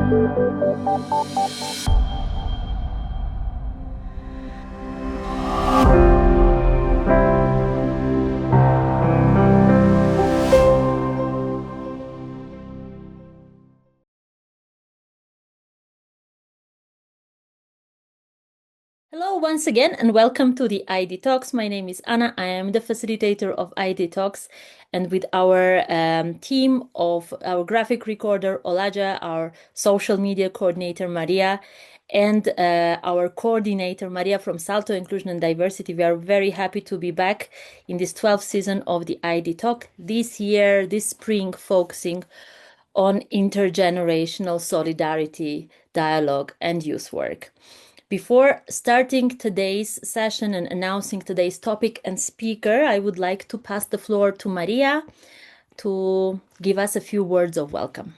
Hello once again and welcome to the idtalks. My name is Anna. I am the facilitator of idtalks, and with our team of our graphic recorder Olaja, our social media coordinator Maria, and our coordinator Maria from Salto Inclusion and Diversity, we are very happy to be back in this 12th season of the idtalk this year, this spring, focusing on intergenerational solidarity, dialogue, and youth work. Before starting today's session and announcing today's topic and speaker, I would like to pass the floor to Maria to give us a few words of welcome.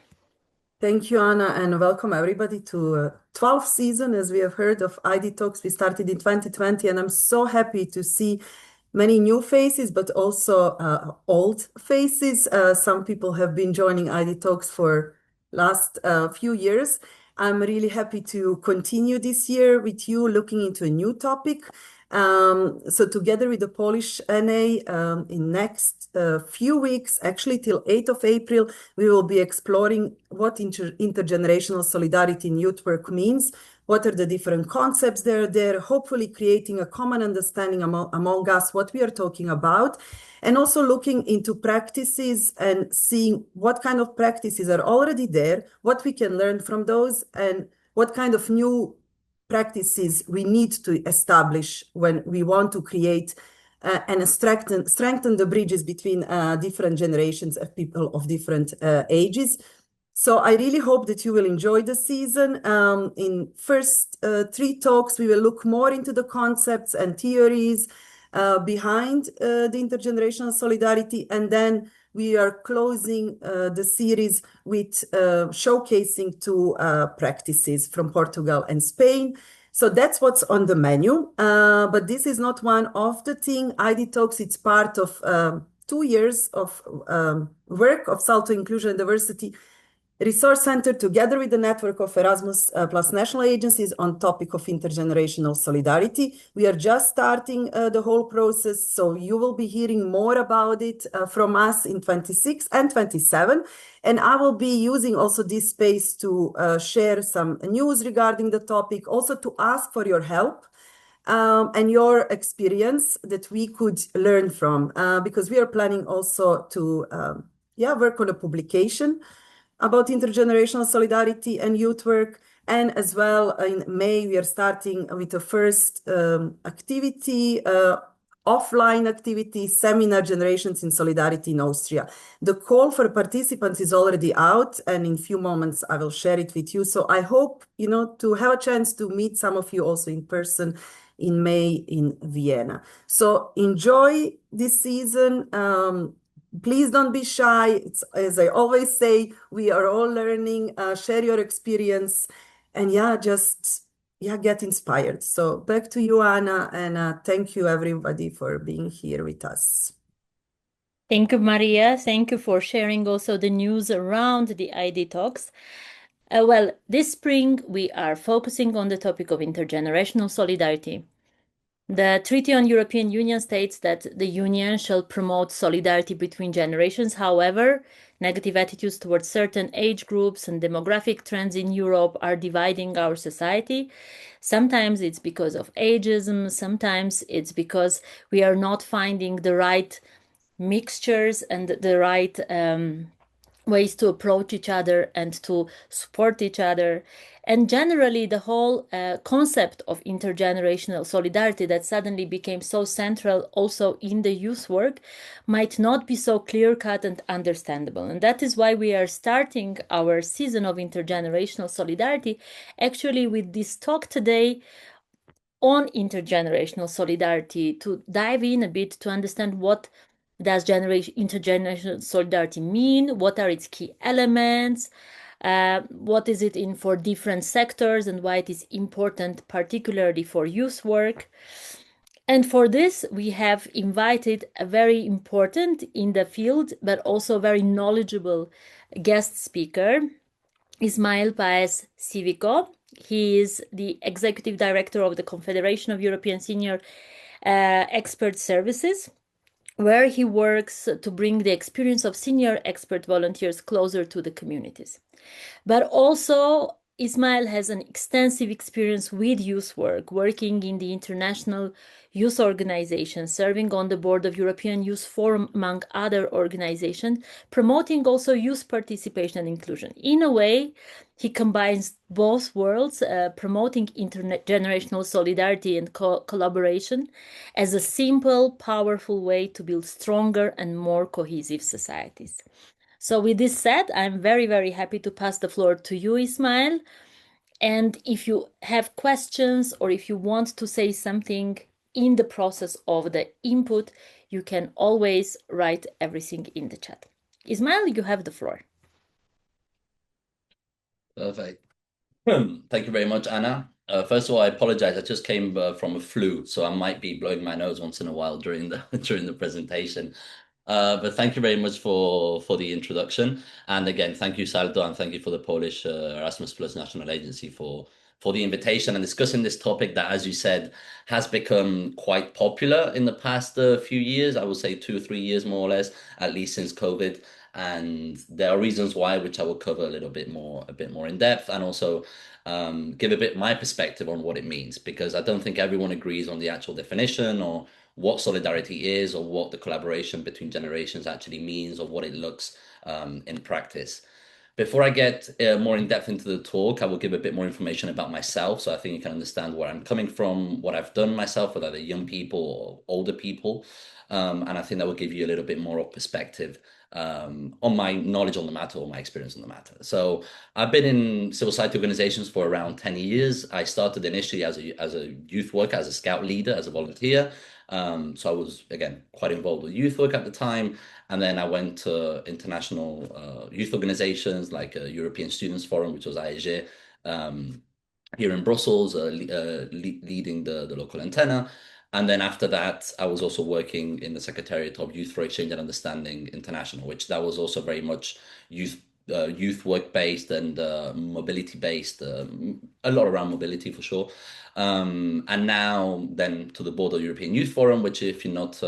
Thank you, Anna, and welcome everybody to 12th season. As we have heard of idtalks, we started in 2020, and I'm so happy to see many new faces, but also old faces. Some people have been joining idtalks for last few years. I'm really happy to continue this year with you looking into a new topic. So together with the Polish NA, in next few weeks, actually till 8th of April, we will be exploring what intergenerational solidarity in youth work means, what are the different concepts there, hopefully creating a common understanding among us what we are talking about, and also looking into practices and seeing what kind of practices are already there, what we can learn from those, and what kind of new practices we need to establish when we want to create and strengthen the bridges between different generations of people of different ages. So I really hope that you will enjoy the season. In first 3 talks, we will look more into the concepts and theories behind the intergenerational solidarity, and then we are closing the series with showcasing 2 practices from Portugal and Spain. So that's what's on the menu. But this is not one of the things. idtalks, it's part of 2 years of work of Salto Inclusion and Diversity Resource Center, together with the network of Erasmus plus national agencies on topic of intergenerational solidarity. We are just starting the whole process, so you will be hearing more about it from us in 26 and 27. And I will be using also this space to share some news regarding the topic, also to ask for your help and your experience that we could learn from, because we are planning also to work on a publication about intergenerational solidarity and youth work. And as well, in May, we are starting with the first activity, offline activity, seminar Generations in Solidarity in Austria. The call for participants is already out, and in a few moments, I will share it with you. So I hope, to have a chance to meet some of you also in person in May in Vienna. So enjoy this season. Please don't be shy. It's, as I always say, we are all learning. Share your experience, and get inspired. So back to you, Anna, and thank you everybody for being here with us. Thank you, Maria. Thank you for sharing also the news around the idtalks. Well, this spring we are focusing on the topic of intergenerational solidarity. The Treaty on European Union states that the Union shall promote solidarity between generations. However, negative attitudes towards certain age groups and demographic trends in Europe are dividing our society. Sometimes it's because of ageism, sometimes it's because we are not finding the right mixtures and the right ways to approach each other and to support each other. And generally, the whole concept of intergenerational solidarity that suddenly became so central also in the youth work might not be so clear-cut and understandable. And that is why we are starting our season of intergenerational solidarity actually with this talk today on intergenerational solidarity, to dive in a bit to understand what does intergenerational solidarity mean, what are its key elements, what is it in for different sectors, and why it is important particularly for youth work. And for this, we have invited a very important in the field, but also very knowledgeable guest speaker, Ismael Paez Civico. He is the executive director of the Confederation of European Senior Expert Services, where he works to bring the experience of senior expert volunteers closer to the communities. But also, Ismail has an extensive experience with youth work, working in the international youth organization, serving on the board of European Youth Forum, among other organizations, promoting also youth participation and inclusion. In a way, he combines both worlds, promoting intergenerational solidarity and collaboration as a simple, powerful way to build stronger and more cohesive societies. So, with this said, I'm very, very happy to pass the floor to you, Ismail. And if you have questions or if you want to say something in the process of the input, you can always write everything in the chat. Ismail, you have the floor. Perfect. Thank you very much, Anna. First of all, I apologize. I just came from a flu, so I might be blowing my nose once in a while during the during the presentation. But thank you very much for the introduction. And again, thank you, Saldo, and thank you for the Polish Erasmus Plus National Agency for the invitation and discussing this topic that, as you said, has become quite popular in the past few years. I would say 2 or 3 years, more or less, at least since COVID. And there are reasons why, which I will cover a bit more in depth, and also give a bit my perspective on what it means, because I don't think everyone agrees on the actual definition or what solidarity is or what the collaboration between generations actually means or what it looks in practice. Before I get more in depth into the talk, I will give a bit more information about myself, so I think you can understand where I'm coming from, what I've done myself with either young people or older people, and I think that will give you a little bit more of perspective on my knowledge on the matter or my experience on the matter. So I've been in civil society organizations for around 10 years. I started initially as a youth worker, as a scout leader, as a volunteer. So I was, again, quite involved with youth work at the time. And then I went to international youth organizations like European Students Forum, which was IEG, here in Brussels, leading the local antenna. And then after that, I was also working in the Secretariat of Youth for Exchange and Understanding International, which that was also very much youth work based and mobility based, a lot around mobility for sure. And now then to the board of European Youth Forum, which if you're not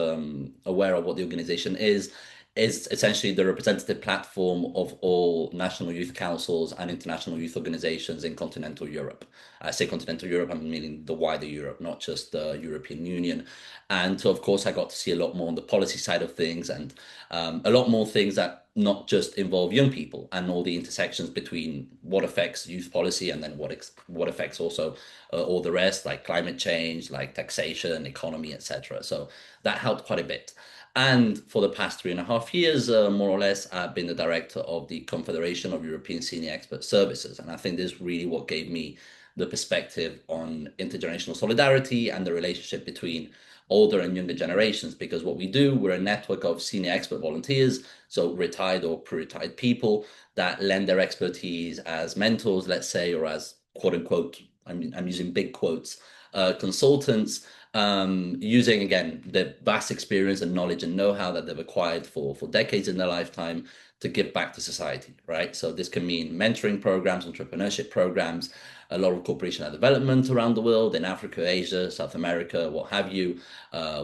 aware of what the organization is essentially the representative platform of all national youth councils and international youth organizations in continental Europe. I say continental Europe, I'm meaning the wider Europe, not just the European Union. And so, of course, I got to see a lot more on the policy side of things and a lot more things that not just involve young people and all the intersections between what affects youth policy and then what affects also all the rest, like climate change, like taxation, economy, etc. So that helped quite a bit. And for the past 3.5 years, more or less, I've been the director of the Confederation of European Senior Expert Services. And I think this is really what gave me the perspective on intergenerational solidarity and the relationship between older and younger generations. Because what we do, we're a network of senior expert volunteers, so retired or pre-retired people that lend their expertise as mentors, let's say, or as quote unquote, I'm using big quotes, consultants, using again the vast experience and knowledge and know-how that they've acquired for decades in their lifetime to give back to society, right? So this can mean mentoring programs, entrepreneurship programs, a lot of cooperation and development around the world in Africa, Asia, South America, what have you,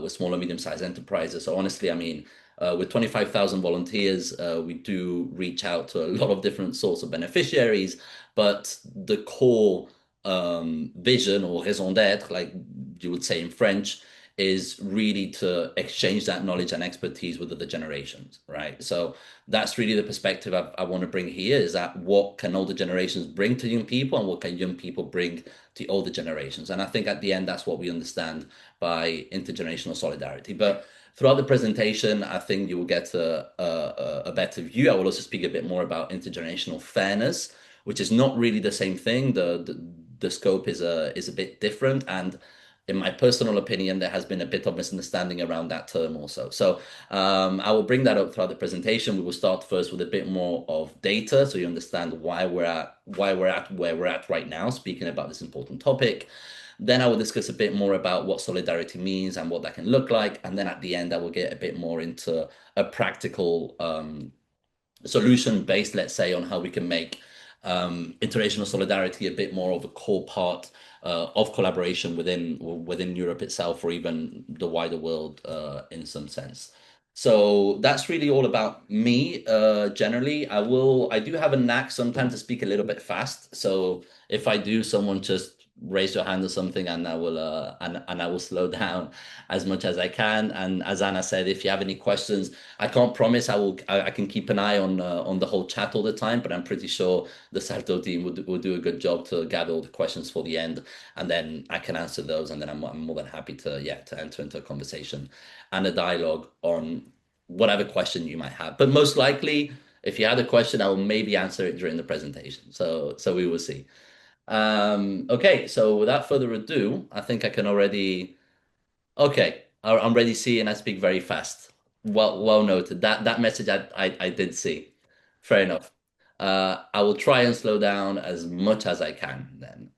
with small and medium-sized enterprises. So honestly, I mean, with 25,000 volunteers, we do reach out to a lot of different sorts of beneficiaries, but the core vision or raison d'être, like you would say in French, is really to exchange that knowledge and expertise with other generations, right? So that's really the perspective I want to bring here, is that what can older generations bring to young people and what can young people bring to older generations? And I think at the end, that's what we understand by intergenerational solidarity. But throughout the presentation, I think you will get a better view. I will also speak a bit more about intergenerational fairness, which is not really the same thing. The scope is a bit different, and in my personal opinion, there has been a bit of misunderstanding around that term also. So I will bring that up throughout the presentation. We will start first with a bit more of data, so you understand why we're at where we're at right now, speaking about this important topic. Then I will discuss a bit more about what solidarity means and what that can look like. And then at the end, I will get a bit more into a practical solution based, let's say, on how we can make International solidarity a bit more of a core part of collaboration within Europe itself, or even the wider world in some sense. So that's really all about me. Generally, I do have a knack sometimes to speak a little bit fast. So if I do, someone just raise your hand or something, and I will slow down as much as I can. And as Anna said, if you have any questions, I can't promise I can keep an eye on the whole chat all the time, but I'm pretty sure the Salto team will do a good job to gather all the questions for the end, and then I can answer those, and then I'm more than happy to enter into a conversation and a dialogue on whatever question you might have. But most likely, if you had a question, I will maybe answer it during the presentation. So we will see. Okay, so without further ado, I think I can already. Okay, I'm ready seeing I speak very fast. Well noted. That message I did see. Fair enough. I will try and slow down as much as I can then.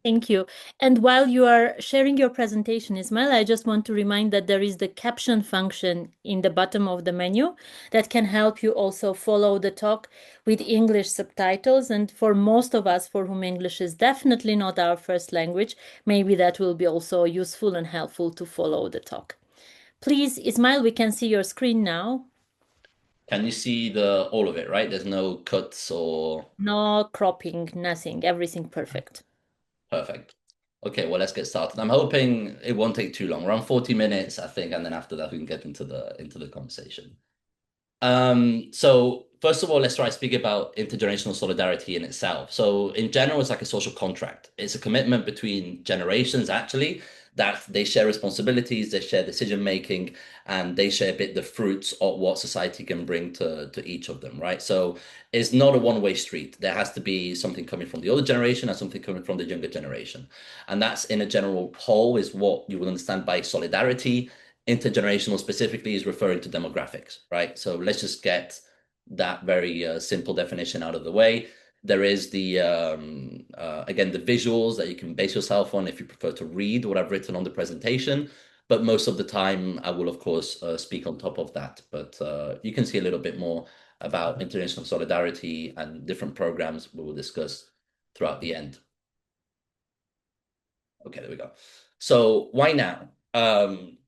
Thank you. And while you are sharing your presentation, Ismail, I just want to remind that there is the caption function in the bottom of the menu that can help you also follow the talk with English subtitles. And for most of us for whom English is definitely not our first language, maybe that will be also useful and helpful to follow the talk. Please, Ismail, we can see your screen now. Can you see the all of it, right? There's no cuts or No cropping, nothing, everything perfect. perfect. Okay, well, let's get started. I'm hoping it won't take too long, around 40 minutes, I think, and then after that we can get into the conversation. So first of all, let's try to speak about intergenerational solidarity in itself. So in general, it's like a social contract. It's a commitment between generations, actually, that they share responsibilities, they share decision making, and they share a bit the fruits of what society can bring to each of them, right? So it's not a one-way street. There has to be something coming from the older generation and something coming from the younger generation. And that's in a general whole is what you will understand by solidarity. Intergenerational specifically is referring to demographics, right? So let's just get that very simple definition out of the way. There is the again the visuals that you can base yourself on if you prefer to read what I've written on the presentation. But most of the time, I will of course speak on top of that. But you can see a little bit more about international solidarity and different programs we will discuss throughout the end. Okay, there we go. So why now?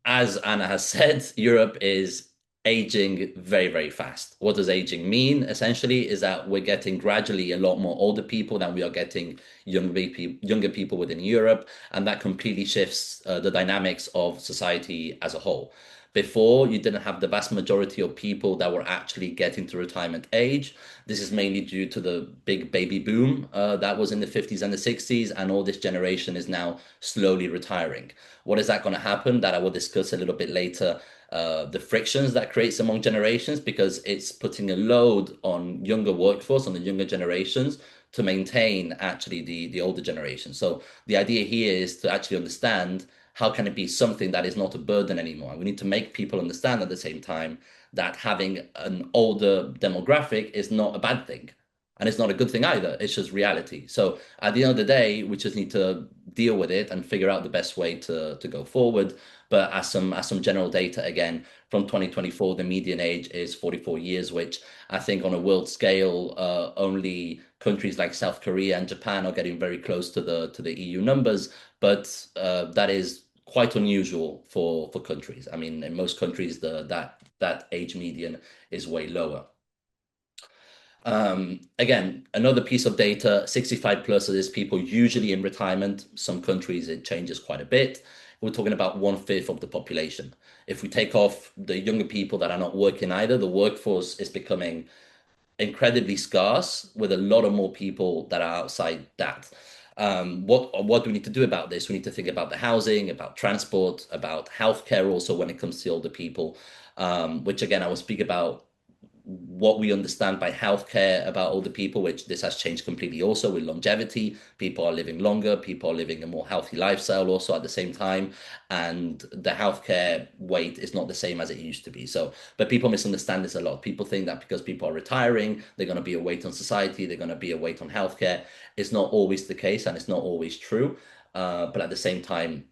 As Anna has said, Europe is aging very, very fast. What does aging mean? Essentially, is that we're getting gradually a lot more older people than we are getting younger people within Europe, and that completely shifts the dynamics of society as a whole. Before, you didn't have the vast majority of people that were actually getting to retirement age. This is mainly due to the big baby boom that was in the 50s and the 60s, and all this generation is now slowly retiring. What is that going to happen? That I will discuss a little bit later. The frictions that creates among generations, because it's putting a load on younger workforce, on the younger generations, to maintain actually the older generation. So the idea here is to actually understand how can it be something that is not a burden anymore. We need to make people understand at the same time that having an older demographic is not a bad thing. And it's not a good thing either. It's just reality. So at the end of the day, we just need to deal with it and figure out the best way to go forward. But as some general data again, from 2024, the median age is 44 years, which I think on a world scale, only countries like South Korea and Japan are getting very close to the EU numbers. But that is quite unusual for countries. I mean, in most countries, that age median is way lower. Again, another piece of data, 65 plus is people usually in retirement. Some countries, it changes quite a bit. We're talking about 1/5 of the population. If we take off the younger people that are not working either, the workforce is becoming incredibly scarce with a lot of more people that are outside that. What do we need to do about this? We need to think about the housing, about transport, about healthcare also when it comes to older people, which again, I will speak about what we understand by healthcare about older people, which this has changed completely also with longevity. People are living longer, people are living a more healthy lifestyle also at the same time. And the healthcare weight is not the same as it used to be. So, but people misunderstand this a lot. People think that because people are retiring, they're going to be a weight on society, they're going to be a weight on healthcare. It's not always the case and it's not always true. But at the same time,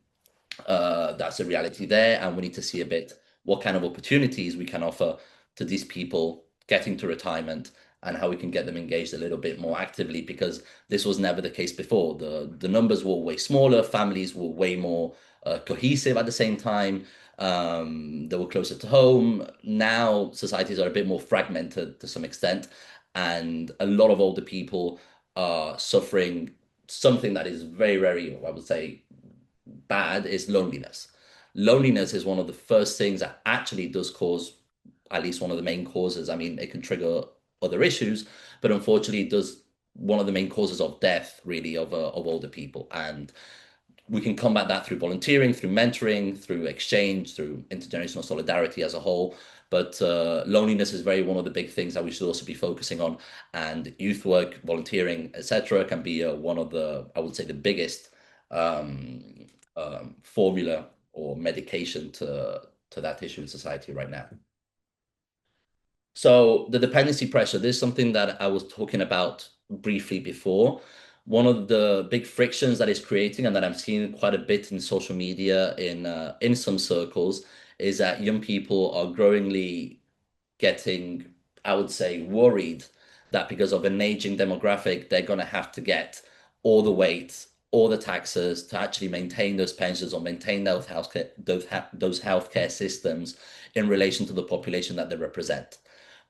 that's a reality there. And we need to see a bit what kind of opportunities we can offer to these people getting to retirement and how we can get them engaged a little bit more actively, because this was never the case before. The numbers were way smaller, families were way more cohesive at the same time. They were closer to home. Now societies are a bit more fragmented to some extent, and a lot of older people are suffering something that is very, very, I would say, bad, is loneliness. Loneliness is one of the first things that actually does cause, at least one of the main causes. I mean, it can trigger other issues, but unfortunately, it does one of the main causes of death, really, of older people. And we can combat that through volunteering, through mentoring, through exchange, through intergenerational solidarity as a whole. But loneliness is very one of the big things that we should also be focusing on. And youth work, volunteering, etc., can be one of the, I would say, the biggest um, formula or medication to that issue in society right now. So the dependency pressure, this is something that I was talking about briefly before. One of the big frictions that is creating, and that I'm seeing quite a bit in social media in some circles, is that young people are growingly getting, I would say, worried that because of an aging demographic, they're going to have to get all the weight, all the taxes to actually maintain those pensions or maintain those healthcare systems in relation to the population that they represent.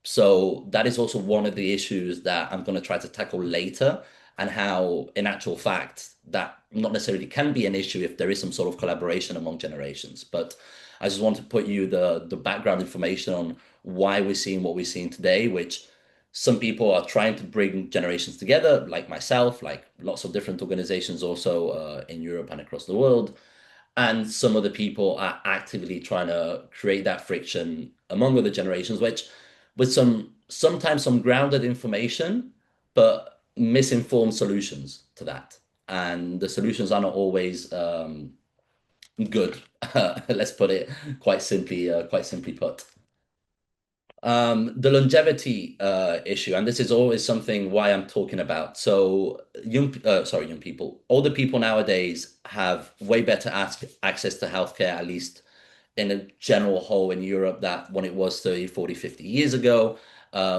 So that is also one of the issues that I'm going to try to tackle later, and how, in actual fact, that not necessarily can be an issue if there is some sort of collaboration among generations. But I just want to put you the background information on why we're seeing what we're seeing today, which some people are trying to bring generations together, like myself, like lots of different organizations also in Europe and across the world. And some of the people are actively trying to create that friction among other generations, which with sometimes some grounded information, but misinformed solutions to that. And the solutions are not always good. Let's put it quite simply put. The longevity issue, and this is always something why I'm talking about. So young people, older people nowadays have way better access to healthcare, at least in a general whole in Europe, that when it was 30, 40, 50 years ago.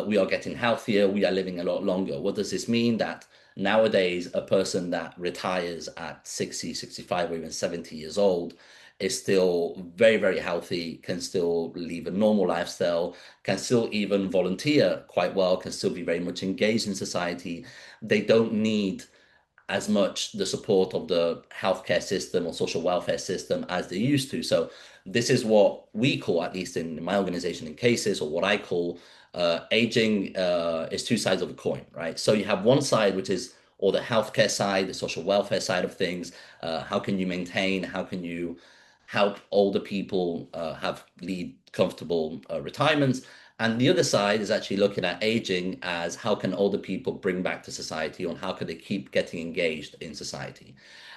We are getting healthier, we are living a lot longer. What does this mean? That nowadays, a person that retires at 60, 65, or even 70 years old is still very, very healthy, can still live a normal lifestyle, can still even volunteer quite well, can still be very much engaged in society. They don't need as much the support of the healthcare system or social welfare system as they used to. So this is what we call, at least in my organization in cases, or what I call aging is two sides of a coin, right? So you have one side, which is all the healthcare side, the social welfare side of things. How can you maintain, how can you help older people lead comfortable retirements? And the other side is actually looking at aging as how can older people bring back to society, and how can they keep getting engaged in society.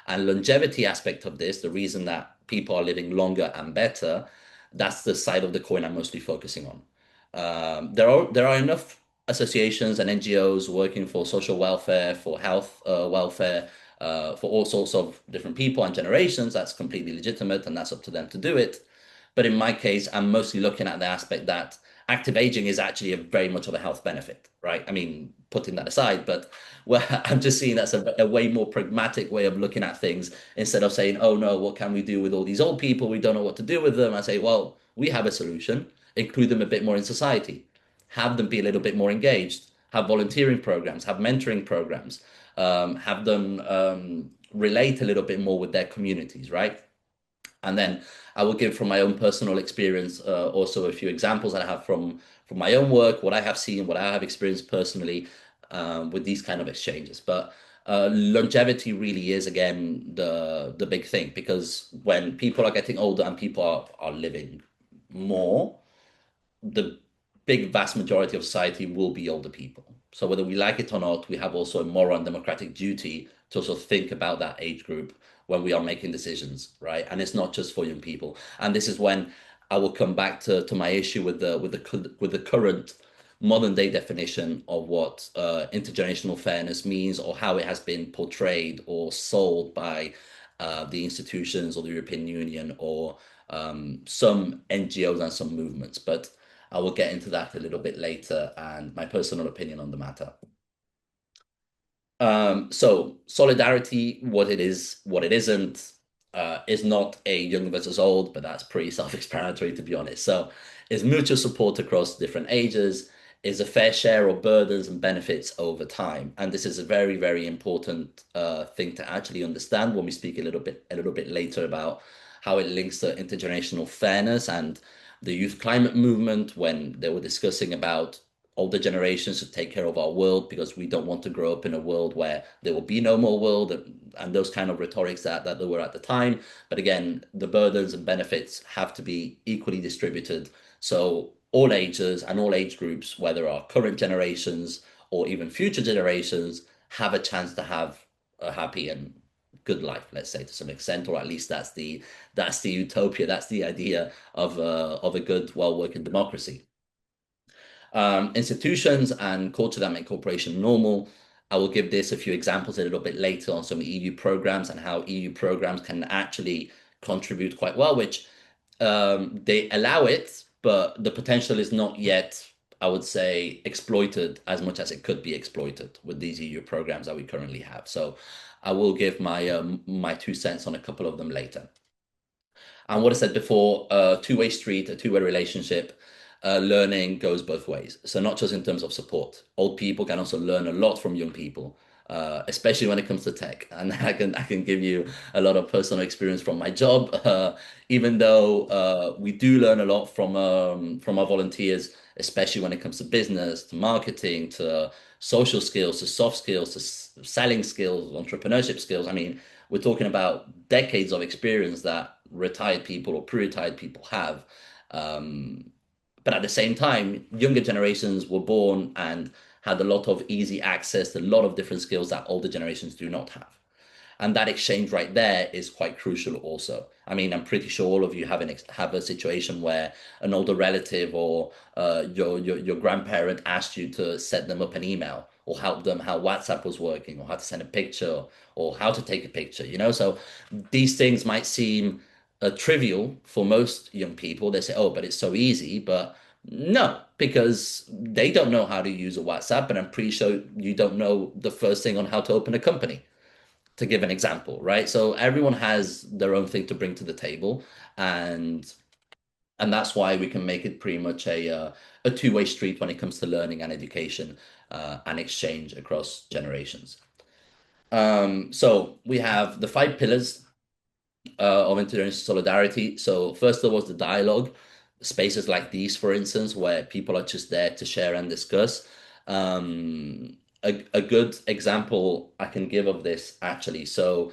And longevity aspect of this, the reason that people are living longer and better, that's the side of the coin I'm mostly focusing on. There are enough associations and NGOs working for social welfare, for health welfare, for all sorts of different people and generations. That's completely legitimate, and that's up to them to do it. But in my case, I'm mostly looking at the aspect that active aging is actually a very much of a health benefit, right? I mean, putting that aside, but well, I'm just seeing that's a way more pragmatic way of looking at things, instead of saying, oh no, what can we do with all these old people? We don't know what to do with them. I say, well, we have a solution. Include them a bit more in society, have them be a little bit more engaged, have volunteering programs, have mentoring programs, have them relate a little bit more with their communities, right? And then I will give from my own personal experience also a few examples that I have from my own work, what I have seen, what I have experienced personally with these kind of exchanges. But longevity really is, again, the big thing, because when people are getting older and people are living more, the big vast majority of society will be older people. So whether we like it or not, we have also a moral and democratic duty to also think about that age group when we are making decisions, right? And it's not just for young people. And this is when I will come back to my issue with the current modern day definition of what intergenerational fairness means, or how it has been portrayed or sold by the institutions or the European Union, or some NGOs and some movements. But I will get into that a little bit later and my personal opinion on the matter. So solidarity, what it is, what it isn't, is not a young versus old, but that's pretty self-explanatory to be honest. So is mutual support across different ages, is a fair share of burdens and benefits over time. And this is a very, very important thing to actually understand when we speak a little bit later about how it links to intergenerational fairness and the youth climate movement when they were discussing about older generations to take care of our world because we don't want to grow up in a world where there will be no more world and those kind of rhetorics that there were at the time. But again, the burdens and benefits have to be equally distributed. So all ages and all age groups, whether our current generations or even future generations, have a chance to have a happy and good life, let's say to some extent, or at least that's the utopia, that's the idea of a good, well-working democracy. Institutions and culture that make cooperation normal. I will give this a few examples a little bit later on some EU programs and how EU programs can actually contribute quite well, which they allow it, but the potential is not yet, I would say, exploited as much as it could be exploited with these EU programs that we currently have. So I will give my 2 cents on a couple of them later. And what I said before, a two-way street, a two-way relationship, learning goes both ways. So not just in terms of support. Old people can also learn a lot from young people, especially when it comes to tech. And I can give you a lot of personal experience from my job. Even though we do learn a lot from our volunteers, especially when it comes to business, to marketing, to social skills, to soft skills, to selling skills, entrepreneurship skills. I mean, we're talking about decades of experience that retired people or pre-retired people have. Um, but at the same time, younger generations were born and had a lot of easy access to a lot of different skills that older generations do not have. And that exchange right there is quite crucial also. I mean, I'm pretty sure all of you have a situation where an older relative or your grandparent asked you to set them up an email or help them how WhatsApp was working or how to send a picture or how to take a picture, you know? So these things might seem trivial for most young people. They say, oh, but it's so easy. But no, because they don't know how to use a WhatsApp. And I'm pretty sure you don't know the first thing on how to open a company, to give an example, right? So everyone has their own thing to bring to the table, and that's why we can make it pretty much a two-way street when it comes to learning and education and exchange across generations. So we have the 5 pillars of intergenerational solidarity. So first there was the dialogue, spaces like these, for instance, where people are just there to share and discuss. A good example I can give of this actually. So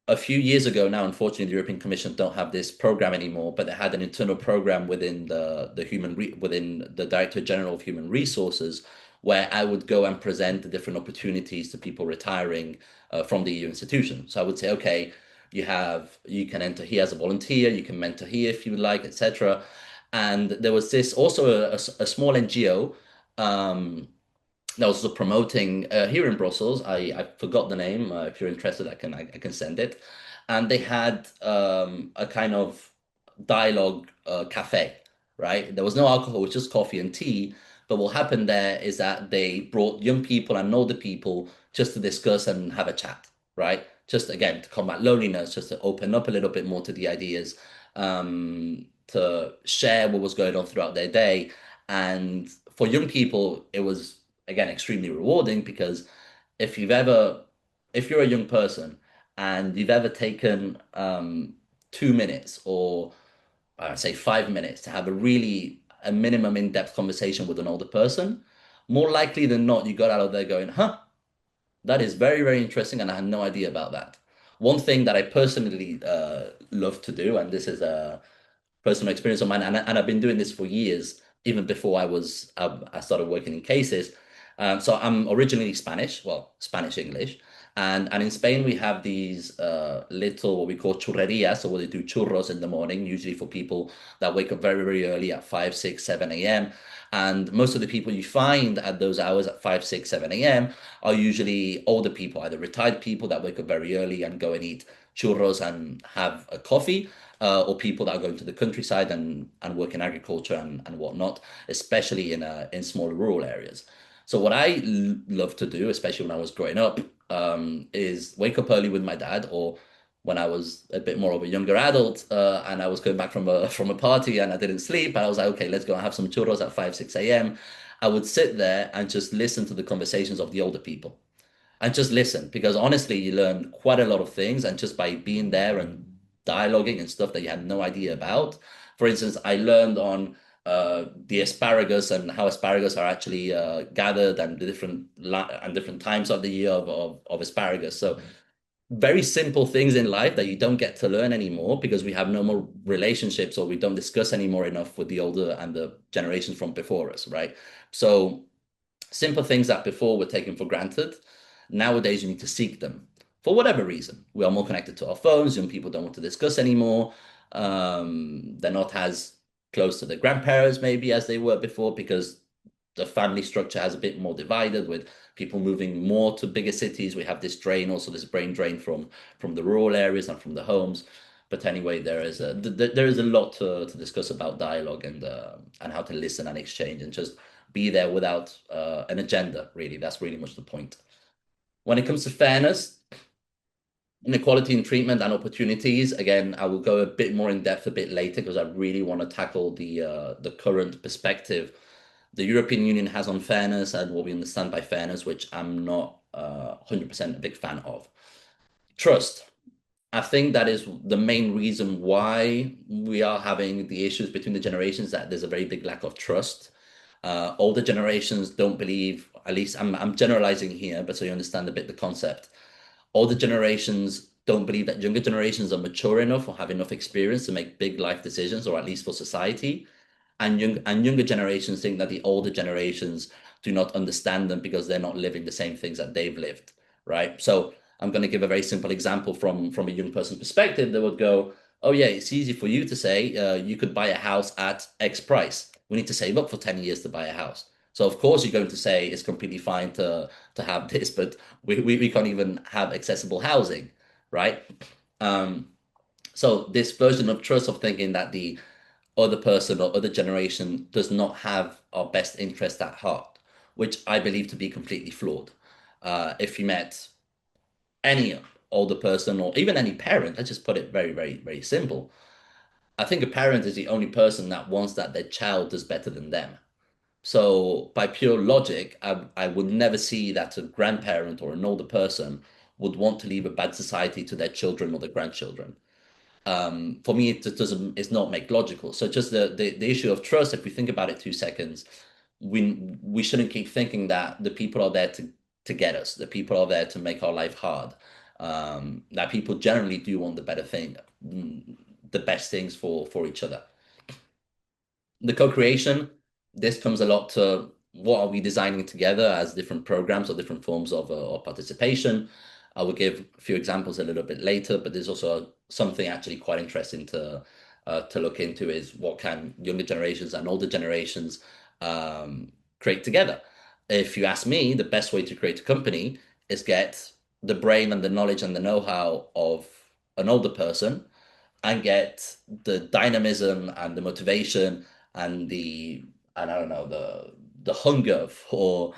a few years ago now, unfortunately, the European Commission don't have this program anymore, but they had an internal program within within the Director General of Human Resources, where I would go and present the different opportunities to people retiring from the EU institution. So I would say, okay, you can enter here as a volunteer, you can mentor here if you would like, etc. And there was this also a small NGO. That was promoting here in Brussels. I forgot the name. If you're interested, I can send it. And they had a kind of dialogue cafe, right? There was no alcohol, it was just coffee and tea. But what happened there is that they brought young people and older people just to discuss and have a chat, right? Just again to combat loneliness, just to open up a little bit more to the ideas, to share what was going on throughout their day. And for young people, it was again extremely rewarding because if you've ever if you're a young person and you've ever taken 2 minutes or say 5 minutes to have a minimum in-depth conversation with an older person, more likely than not you got out of there going, huh, that is very, very interesting and I had no idea about that. One thing that I personally love to do, and this is a personal experience of mine, and I've been doing this for years, even before I started working in cases. So I'm originally Spanish, well, Spanish English, and in Spain we have these little what we call churrerías, so where they do churros in the morning, usually for people that wake up very, very early at 5, 6, 7 a.m. And most of the people you find at those hours at 5, 6, 7 a.m. are usually older people, either retired people that wake up very early and go and eat churros and have a coffee, or people that are going to the countryside and work in agriculture and whatnot, especially in smaller rural areas. So what I love to do, especially when I was growing up, is wake up early with my dad, or when I was a bit more of a younger adult, and I was going back from a party and I didn't sleep, and I was like, okay, let's go and have some churros at 5, 6 a.m. I would sit there and just listen to the conversations of the older people and just listen, because honestly, you learn quite a lot of things, and just by being there and dialoguing and stuff that you had no idea about. For instance, I learned on the asparagus and how asparagus are actually gathered, and the different times of the year of asparagus. So very simple things in life that you don't get to learn anymore because we have no more relationships, or we don't discuss anymore enough with the older and the generations from before us, right? So simple things that before were taken for granted, nowadays you need to seek them for whatever reason. We are more connected to our phones. Young people don't want to discuss anymore. They're not as close to their grandparents maybe as they were before, because the family structure has a bit more divided, with people moving more to bigger cities. We have this drain, also this brain drain from the rural areas and from the homes. But anyway, there is a lot to discuss about dialogue and how to listen and exchange and just be there without an agenda. Really, that's really much the point. When it comes to fairness, inequality in treatment and opportunities, again, I will go a bit more in depth a bit later, because I really want to tackle the current perspective the European Union has on fairness and what we understand by fairness, which I'm not 100% a big fan of. Trust. I think that is the main reason why we are having the issues between the generations, that there's a very big lack of trust. Older generations don't believe, at least I'm generalizing here, but so you understand a bit the concept. Older generations don't believe that younger generations are mature enough or have enough experience to make big life decisions, or at least for society. And younger generations think that the older generations do not understand them because they're not living the same things that they've lived, right? So I'm going to give a very simple example from a young person perspective. They would go, oh yeah, it's easy for you to say you could buy a house at X price. We need to save up for 10 years to buy a house. So of course you're going to say it's completely fine to have this, but we can't even have accessible housing, right? So this version of trust, of thinking that the other person or other generation does not have our best interest at heart, which I believe to be completely flawed. If you met any older person, or even any parent, let's just put it very, very, very simple. I think a parent is the only person that wants that their child does better than them. So by pure logic, I would never see that a grandparent or an older person would want to leave a bad society to their children or their grandchildren. For me, it just doesn't, it's not make logical. So just the issue of trust, if we think about it 2 seconds, we shouldn't keep thinking that the people are there to get us, the people are there to make our life hard. That people generally do want the better thing, the best things for each other. The co-creation, this comes a lot to what are we designing together as different programs or different forms of participation. I will give a few examples a little bit later, but there's also something actually quite interesting to look into, is what can younger generations and older generations create together. If you ask me, the best way to create a company is get the brain and the knowledge and the know-how of an older person, and get the dynamism and the motivation and I don't know, the hunger for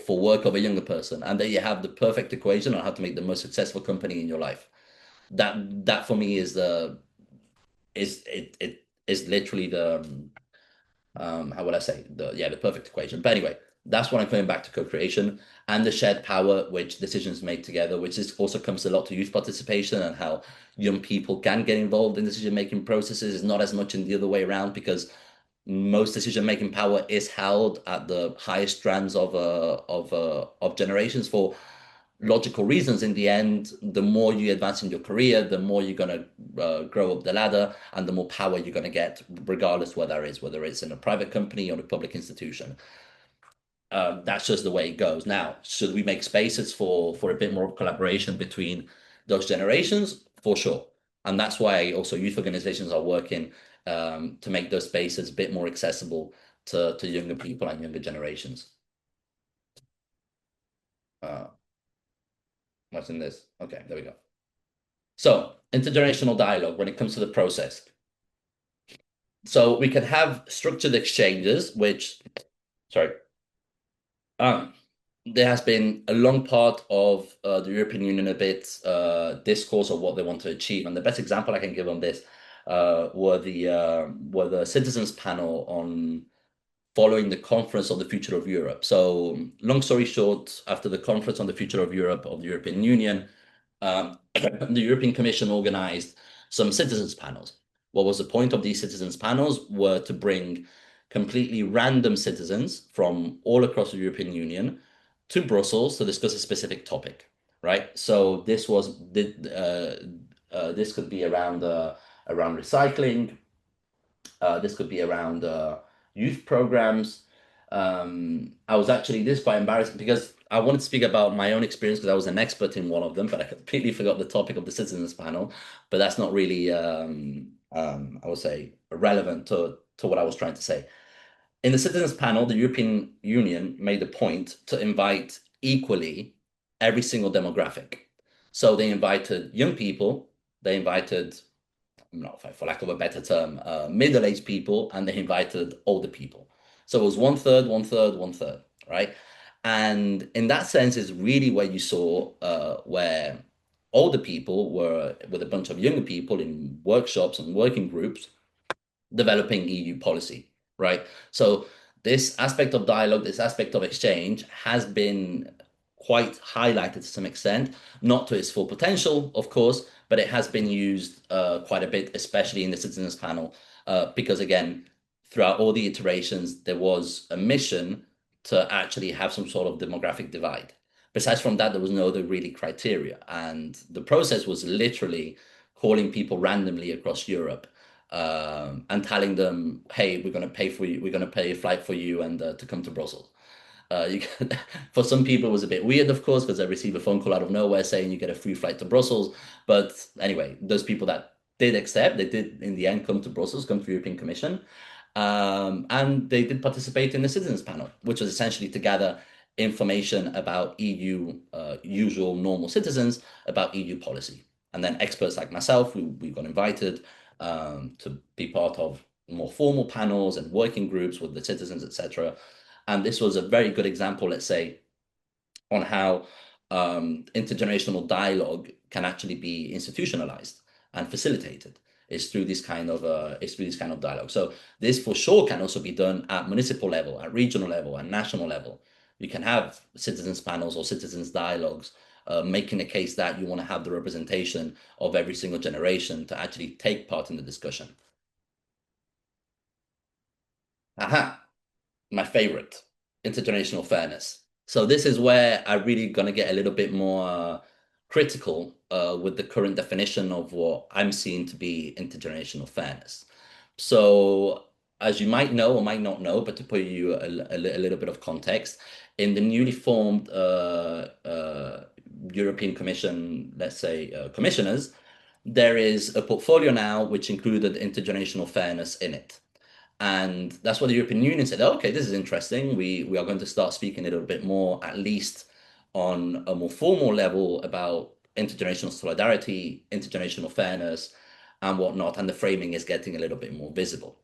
work of a younger person, and then you have the perfect equation on how to make the most successful company in your life. That for me is it is literally the how would I say, the perfect equation. But anyway, that's what I'm coming back to co-creation and the shared power which decisions made together, which is also comes a lot to youth participation and how young people can get involved in decision-making processes. Is not as much in the other way around, because most decision-making power is held at the highest strands of generations for logical reasons. In the end, the more you advance in your career, the more you're going to grow up the ladder, and the more power you're going to get, regardless whether it's in a private company or a public institution. That's just the way it goes. Now, should we make spaces for a bit more collaboration between those generations? For sure. And that's why also youth organizations are working to make those spaces a bit more accessible to younger people and younger generations. What's in this? Okay, there we go. So intergenerational dialogue when it comes to the process. So we can have structured exchanges, which, sorry, um, there has been a long part of the European Union a bit discourse of what they want to achieve, and the best example I can give on this were the citizens panel on following the conference on the future of Europe. So, long story short, after the conference on the future of Europe of the European Union, the European Commission organized some citizens panels. What was the point of these citizens panels were to bring completely random citizens from all across the European Union to Brussels to discuss a specific topic, right? So this could be around recycling. This could be around youth programs. I was actually this is quite embarrassing because I wanted to speak about my own experience because I was an expert in one of them, but I completely forgot the topic of the citizens panel. But that's not really, I would say, relevant to what I was trying to say. In the citizens panel, the European Union made a point to invite equally every single demographic. So they invited young people, they invited, not for lack of a better term, middle-aged people, and they invited older people. So it was one third, one third, one third, right? And in that sense, is really where you saw where older people were with a bunch of younger people in workshops and working groups developing EU policy, right? So this aspect of dialogue, this aspect of exchange has been quite highlighted to some extent, not to its full potential, of course, but it has been used quite a bit, especially in the citizens panel, because again, throughout all the iterations, there was a mission to actually have some sort of demographic divide. Besides from that, there was no other really criteria. And the process was literally calling people randomly across Europe and telling them, hey, we're going to pay for you, we're going to pay a flight for you and to come to Brussels. For some people, it was a bit weird, of course, because they receive a phone call out of nowhere saying you get a free flight to Brussels. But anyway, those people that did accept, they did in the end come to Brussels, come to the European Commission, and they did participate in the citizens panel, which was essentially to gather information about EU usual normal citizens about EU policy. And then experts like myself, we got invited to be part of more formal panels and working groups with the citizens, etc. And this was a very good example, let's say, on how intergenerational dialogue can actually be institutionalized and facilitated. Is through this kind of dialogue. So this for sure can also be done at municipal level, at regional level, and national level. You can have citizens panels or citizens dialogues, making a case that you want to have the representation of every single generation to actually take part in the discussion. Aha, my favorite, intergenerational fairness. So this is where I'm really going to get a little bit more critical with the current definition of what I'm seeing to be intergenerational fairness. So as you might know or might not know, but to put you a little bit of context, in the newly formed European Commission, let's say commissioners, there is a portfolio now which included intergenerational fairness in it. And that's what the European Union said, okay, this is interesting. We are going to start speaking a little bit more, at least on a more formal level, about intergenerational solidarity, intergenerational fairness, and whatnot. And the framing is getting a little bit more visible.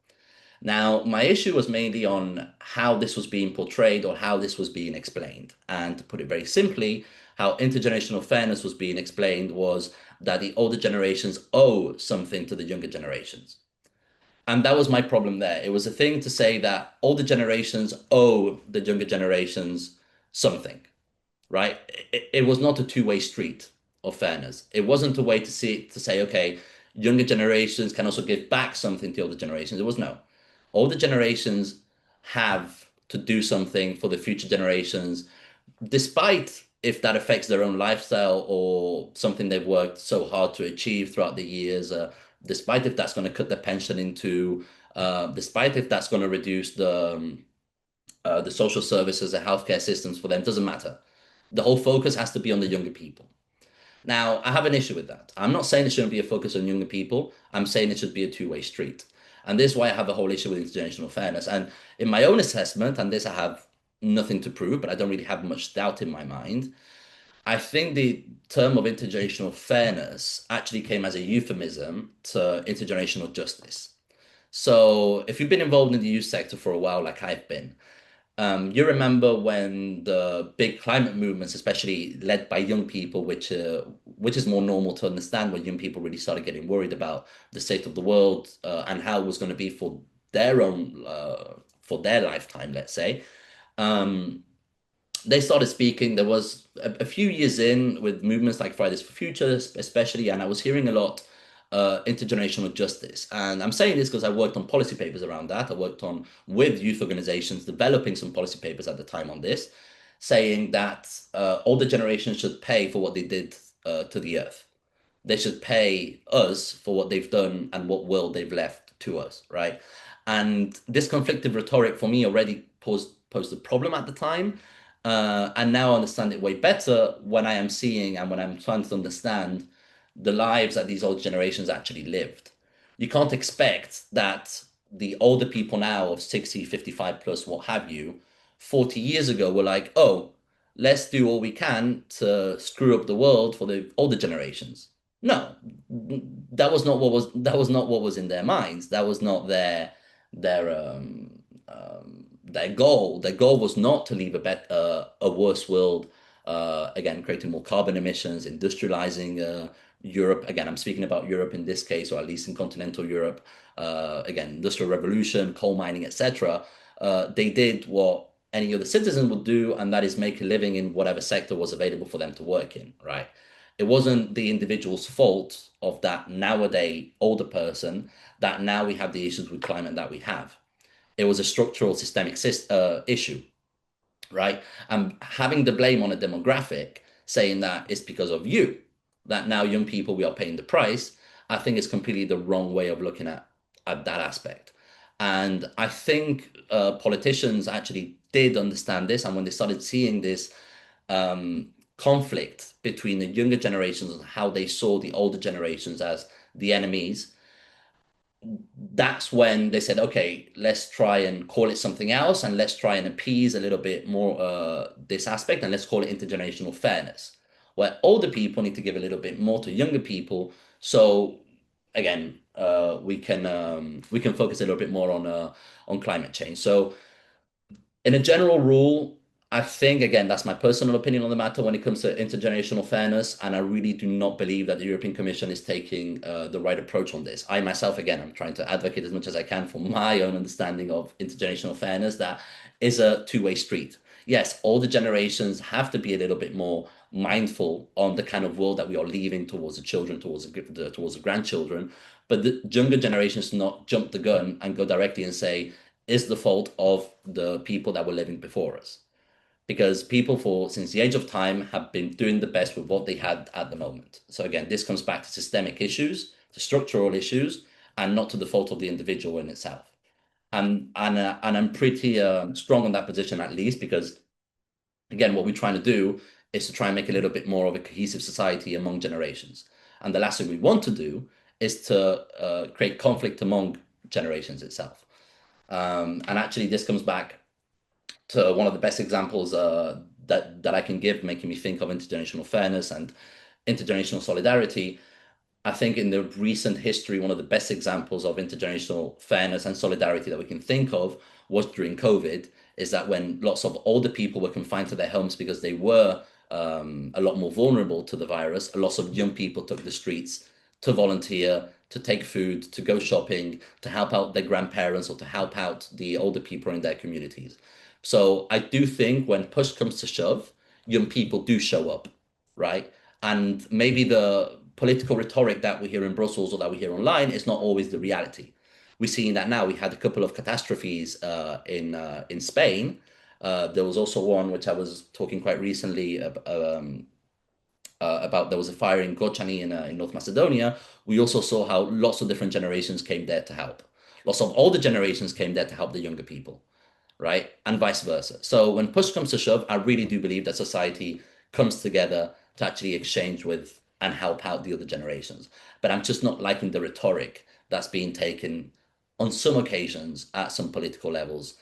Now, my issue was mainly on how this was being portrayed or how this was being explained. And to put it very simply, how intergenerational fairness was being explained was that the older generations owe something to the younger generations. And that was my problem there. It was a thing to say that older generations owe the younger generations something, right? It was not a two-way street of fairness. It wasn't a way to say, okay, younger generations can also give back something to older generations. It was no. Older generations have to do something for the future generations, despite if that affects their own lifestyle or something they've worked so hard to achieve throughout the years, despite if that's going to cut their pension into, despite if that's going to reduce the social services and healthcare systems for them, doesn't matter. The whole focus has to be on the younger people. Now, I have an issue with that. I'm not saying it shouldn't be a focus on younger people. I'm saying it should be a two-way street. And this is why I have a whole issue with intergenerational fairness. And in my own assessment, and this I have nothing to prove, but I don't really have much doubt in my mind, I think the term of intergenerational fairness actually came as a euphemism to intergenerational justice. So if you've been involved in the youth sector for a while, like I've been, you remember when the big climate movements, especially led by young people, which is more normal to understand, when young people really started getting worried about the state of the world and how it was going to be for their own for their lifetime, let's say. Um, they started speaking. There was a few years in with movements like Fridays for Future, especially, and I was hearing a lot intergenerational justice. And I'm saying this because I worked on policy papers around that. I worked on with youth organizations, developing some policy papers at the time on this, saying that older generations should pay for what they did to the earth. They should pay us for what they've done and what will they've left to us, right? And this conflictive rhetoric for me already posed a problem at the time. And now I understand it way better when I am seeing and when I'm trying to understand the lives that these old generations actually lived. You can't expect that the older people now of 60, 55 plus, what have you, 40 years ago were like, oh, let's do all we can to screw up the world for the older generations. No, that was not what was in their minds. That was not their their goal. Their goal was not to leave a worse world. Again, creating more carbon emissions, industrializing Europe. Again, I'm speaking about Europe in this case, or at least in continental Europe. Again, industrial revolution, coal mining, etc. They did what any other citizen would do, and that is make a living in whatever sector was available for them to work in, right? It wasn't the individual's fault of that nowadays older person that now we have the issues with climate that we have. It was a structural systemic issue, right? And having the blame on a demographic, saying that it's because of you, that now young people, we are paying the price, I think is completely the wrong way of looking at that aspect. And I think politicians actually did understand this. And when they started seeing this conflict between the younger generations and how they saw the older generations as the enemies, that's when they said, okay, let's try and call it something else, and let's try and appease a little bit more this aspect, and let's call it intergenerational fairness, where older people need to give a little bit more to younger people. So again, we can focus a little bit more on climate change. So in a general rule, I think, again, that's my personal opinion on the matter when it comes to intergenerational fairness. And I really do not believe that the European Commission is taking the right approach on this. I myself, again, I'm trying to advocate as much as I can for my own understanding of intergenerational fairness. That is a two-way street. Yes, all the generations have to be a little bit more mindful on the kind of world that we are leaving towards the children, towards the grandchildren. But the younger generations not jump the gun and go directly and say, is the fault of the people that were living before us, because people for since the age of time have been doing the best with what they had at the moment. So again, this comes back to systemic issues, to structural issues, and not to the fault of the individual in itself. And I'm pretty strong on that position, at least, because again, what we're trying to do is to try and make a little bit more of a cohesive society among generations. And the last thing we want to do is to create conflict among generations itself. And actually, this comes back to one of the best examples that I can give, making me think of intergenerational fairness and intergenerational solidarity. I think in the recent history, one of the best examples of intergenerational fairness and solidarity that we can think of was during COVID, is that when lots of older people were confined to their homes because they were a lot more vulnerable to the virus, lots of young people took the streets to volunteer, to take food, to go shopping, to help out their grandparents or to help out the older people in their communities. So I do think when push comes to shove, young people do show up, right? And maybe the political rhetoric that we hear in Brussels or that we hear online is not always the reality. We're seeing that now. We had a couple of catastrophes in Spain. There was also one which I was talking quite recently about. There was a fire in Gochani in North Macedonia. We also saw how lots of different generations came there to help. Lots of older generations came there to help the younger people, right? And vice versa. So when push comes to shove, I really do believe that society comes together to actually exchange with and help out the other generations. But I'm just not liking the rhetoric that's being taken on some occasions at some political levels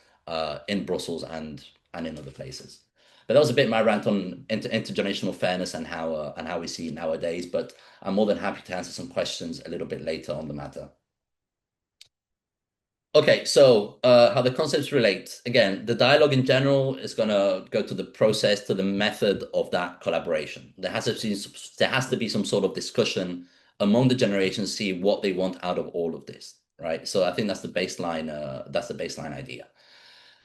in Brussels and in other places. But that was a bit my rant on intergenerational fairness and how we see it nowadays. But I'm more than happy to answer some questions a little bit later on the matter. Okay, so how the concepts relate. Again, the dialogue in general is going to go to the process, to the method of that collaboration. There has to be some sort of discussion among the generations, see what they want out of all of this, right? So I think that's the baseline. That's the baseline idea.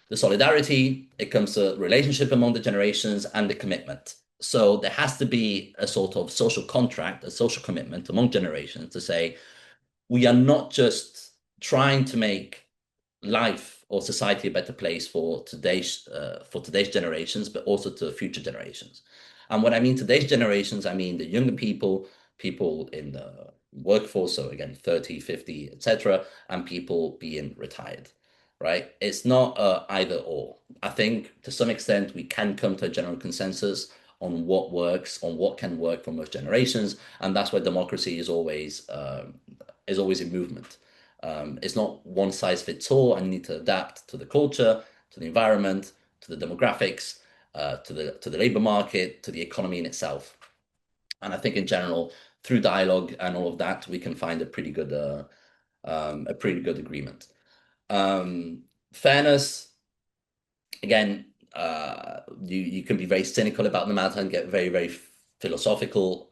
The solidarity, it comes to relationship among the generations and the commitment. So there has to be a sort of social contract, a social commitment among generations to say we are not just trying to make life or society a better place for today's generations, but also to future generations. And when I mean today's generations, I mean the younger people in the workforce, so again 30, 50, etc., and people being retired. Right? It's not either or. I think to some extent we can come to a general consensus on what works, on what can work for most generations, and that's why democracy is always in movement. It's not one size fits all, and you need to adapt to the culture, to the environment, to the demographics, to the labor market, to the economy in itself. And I think in general, through dialogue and all of that, we can find a pretty good agreement. Fairness, again, you can be very cynical about the matter and get very, very philosophical.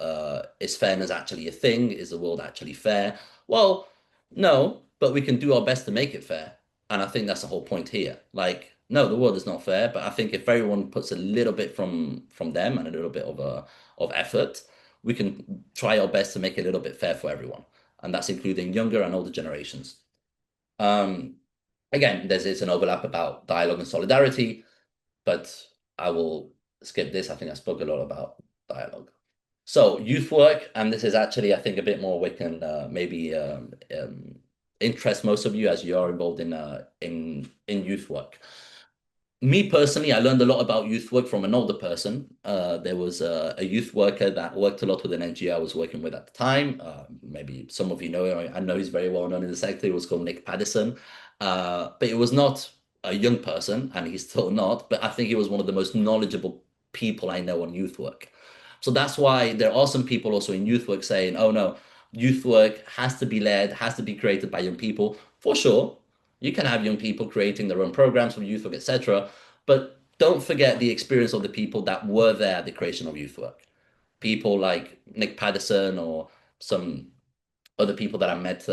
Is fairness actually a thing? Is the world actually fair? Well, no, but we can do our best to make it fair. And I think that's the whole point here. Like, no, the world is not fair, but I think if everyone puts a little bit from them and a little bit of effort, we can try our best to make it a little bit fair for everyone. And that's including younger and older generations. Again, there's an overlap about dialogue and solidarity, but I will skip this. I think I spoke a lot about dialogue. So youth work, and this is actually, I think, a bit more we can maybe interest most of you as you are involved in youth work. Me personally, I learned a lot about youth work from an older person. There was a youth worker that worked a lot with an NGO I was working with at the time. Maybe some of you know him. I know he's very well known in the sector. He was called Nick Paddison. But it was not a young person, and he's still not. But I think he was one of the most knowledgeable people I know on youth work. So that's why there are some people also in youth work saying, oh no, youth work has to be led, has to be created by young people. For sure, you can have young people creating their own programs for youth work, etc. But don't forget the experience of the people that were there at the creation of youth work. People like Nick Paddison or some other people that I met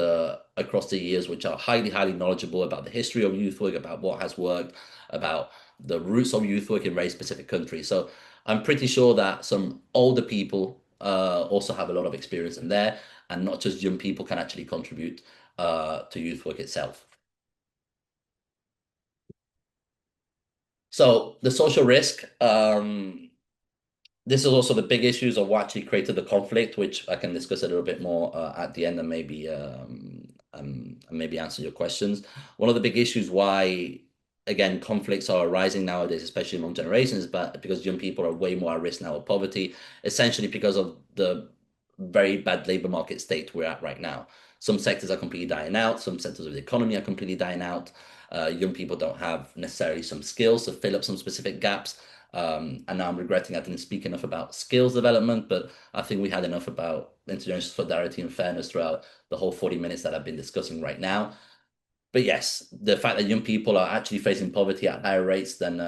across the years, which are highly, highly knowledgeable about the history of youth work, about what has worked, about the roots of youth work in very specific countries. So I'm pretty sure that some older people also have a lot of experience in there, and not just young people can actually contribute to youth work itself. So the social risk, this is also the big issues of what actually created the conflict, which I can discuss a little bit more at the end and maybe answer your questions. One of the big issues why, again, conflicts are arising nowadays, especially among generations, but because young people are way more at risk now of poverty, essentially because of the very bad labor market state we're at right now. Some sectors are completely dying out. Some sectors of the economy are completely dying out. Young people don't have necessarily some skills to fill up some specific gaps. And now I'm regretting I didn't speak enough about skills development, but I think we had enough about intergenerational solidarity and fairness throughout the whole 40 minutes that I've been discussing right now. But yes, the fact that young people are actually facing poverty at higher rates than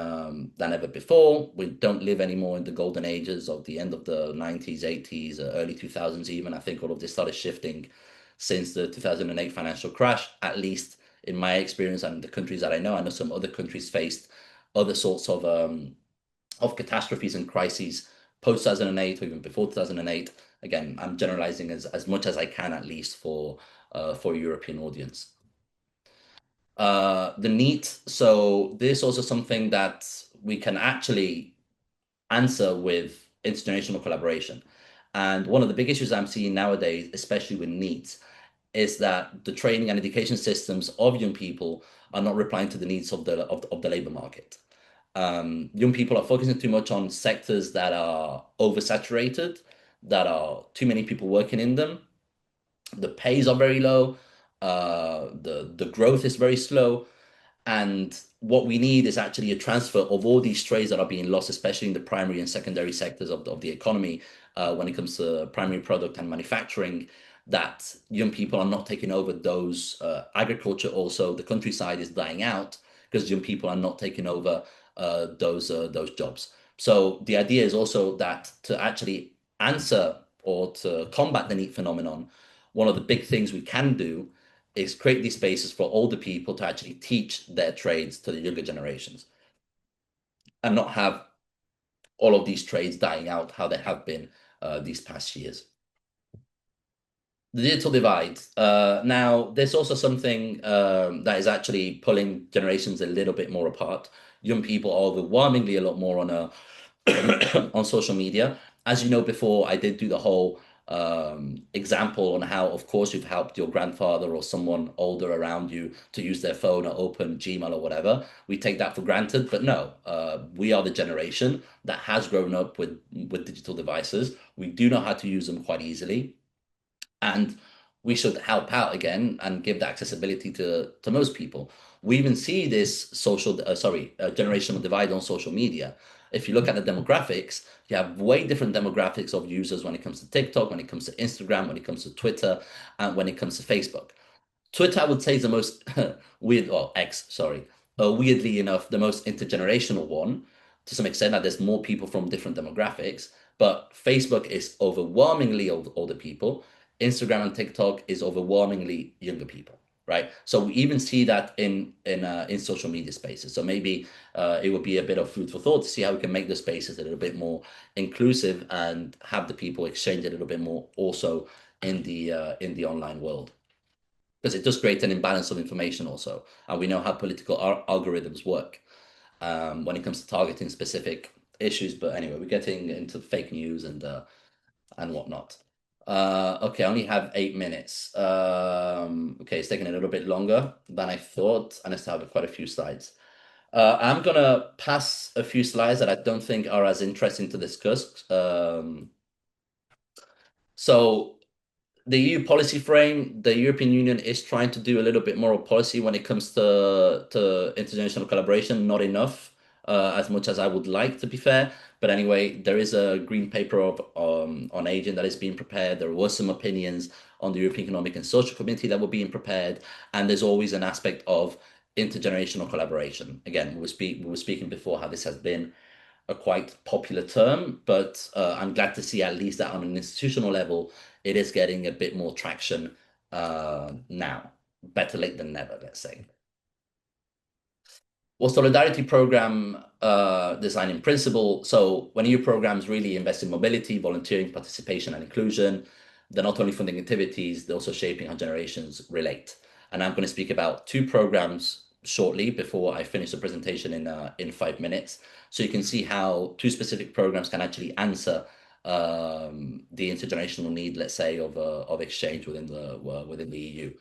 ever before. We don't live anymore in the golden ages of the end of the 90s, 80s, early 2000s even. I think all of this started shifting since the 2008 financial crash, at least in my experience and the countries that I know. I know some other countries faced other sorts of catastrophes and crises post 2008 or even before 2008. Again, I'm generalizing as much as I can, at least for a European audience. The NEET, so this is also something that we can actually answer with intergenerational collaboration. And one of the big issues I'm seeing nowadays, especially with NEET, is that the training and education systems of young people are not replying to the needs of the labor market. Young people are focusing too much on sectors that are oversaturated, that are too many people working in them. The pays are very low. The growth is very slow. And what we need is actually a transfer of all these trades that are being lost, especially in the primary and secondary sectors of the economy, when it comes to primary product and manufacturing, that young people are not taking over those. Agriculture also, the countryside is dying out because young people are not taking over those jobs. So the idea is also that to actually answer or to combat the NEET phenomenon, one of the big things we can do is create these spaces for older people to actually teach their trades to the younger generations and not have all of these trades dying out how they have been these past years. The digital divide. Now, there's also something that is actually pulling generations a little bit more apart. Young people are overwhelmingly a lot more on on social media. As you know, before I did do the whole example on how, of course, you've helped your grandfather or someone older around you to use their phone or open Gmail or whatever. We take that for granted, but no, we are the generation that has grown up with digital devices. We do know how to use them quite easily, and we should help out again and give that accessibility to most people. We even see this generational divide on social media. If you look at the demographics, you have way different demographics of users when it comes to TikTok, when it comes to Instagram, when it comes to Twitter, and when it comes to Facebook. Twitter, I would say, is the most weird, or X, sorry, weirdly enough, the most intergenerational one to some extent, that there's more people from different demographics. But Facebook is overwhelmingly older people. Instagram and TikTok is overwhelmingly younger people, right? So we even see that in social media spaces. So maybe it would be a bit of food for thought to see how we can make the spaces a little bit more inclusive and have the people exchange a little bit more also in the online world, because it does create an imbalance of information also. And we know how political algorithms work when it comes to targeting specific issues. But anyway, we're getting into fake news and whatnot. Okay, I only have 8 minutes. Okay, it's taking a little bit longer than I thought, and I still have quite a few slides. I'm gonna pass a few slides that I don't think are as interesting to discuss. So the EU policy frame, the European Union is trying to do a little bit more of policy when it comes to international collaboration. Not enough, as much as I would like, to be fair. But anyway, there is a green paper on aging that is being prepared. There were some opinions on the European Economic and Social Committee that were being prepared, and there's always an aspect of intergenerational collaboration. Again, we were speaking before how this has been a quite popular term, but I'm glad to see at least that on an institutional level, it is getting a bit more traction now. Better late than never, let's say. Well, solidarity program design in principle. So when EU programs really invest in mobility, volunteering, participation, and inclusion, they're not only funding activities, they're also shaping how generations relate. And I'm going to speak about two programs shortly before I finish the presentation in 5 minutes. So you can see how two specific programs can actually answer the intergenerational need, let's say, of exchange within the EU.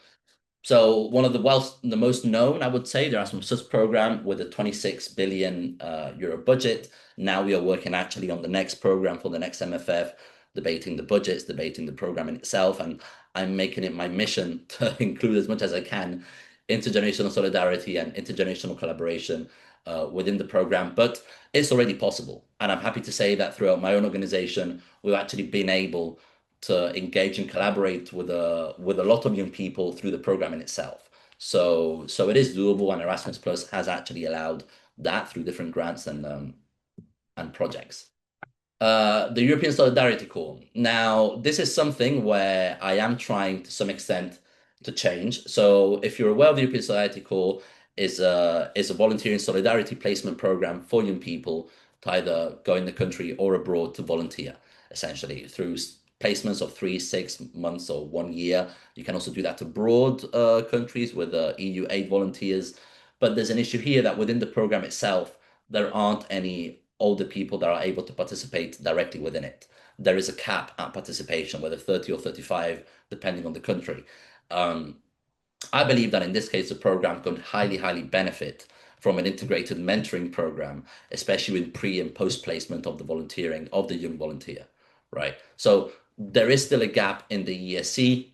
So one of the most known, I would say, the Erasmus program with a 26 billion euro budget. Now we are working actually on the next program for the next MFF, debating the budgets, debating the program in itself, and I'm making it my mission to include as much as I can intergenerational solidarity and intergenerational collaboration within the program. But it's already possible, and I'm happy to say that throughout my own organization, we've actually been able to engage and collaborate with a lot of young people through the program in itself. So it is doable, and Erasmus Plus has actually allowed that through different grants and projects. The European Solidarity Corps. Now, this is something where I am trying to some extent to change. So if you're aware of the European Solidarity Corps, is a volunteering solidarity placement program for young people to either go in the country or abroad to volunteer, essentially through placements of 3, 6 months or 1 year. You can also do that abroad countries with EU aid volunteers. But there's an issue here that within the program itself, there aren't any older people that are able to participate directly within it. There is a cap at participation, whether 30 or 35, depending on the country. I believe that in this case, the program could highly benefit from an integrated mentoring program, especially with pre and post placement of the volunteering of the young volunteer, right? So there is still a gap in the ESC.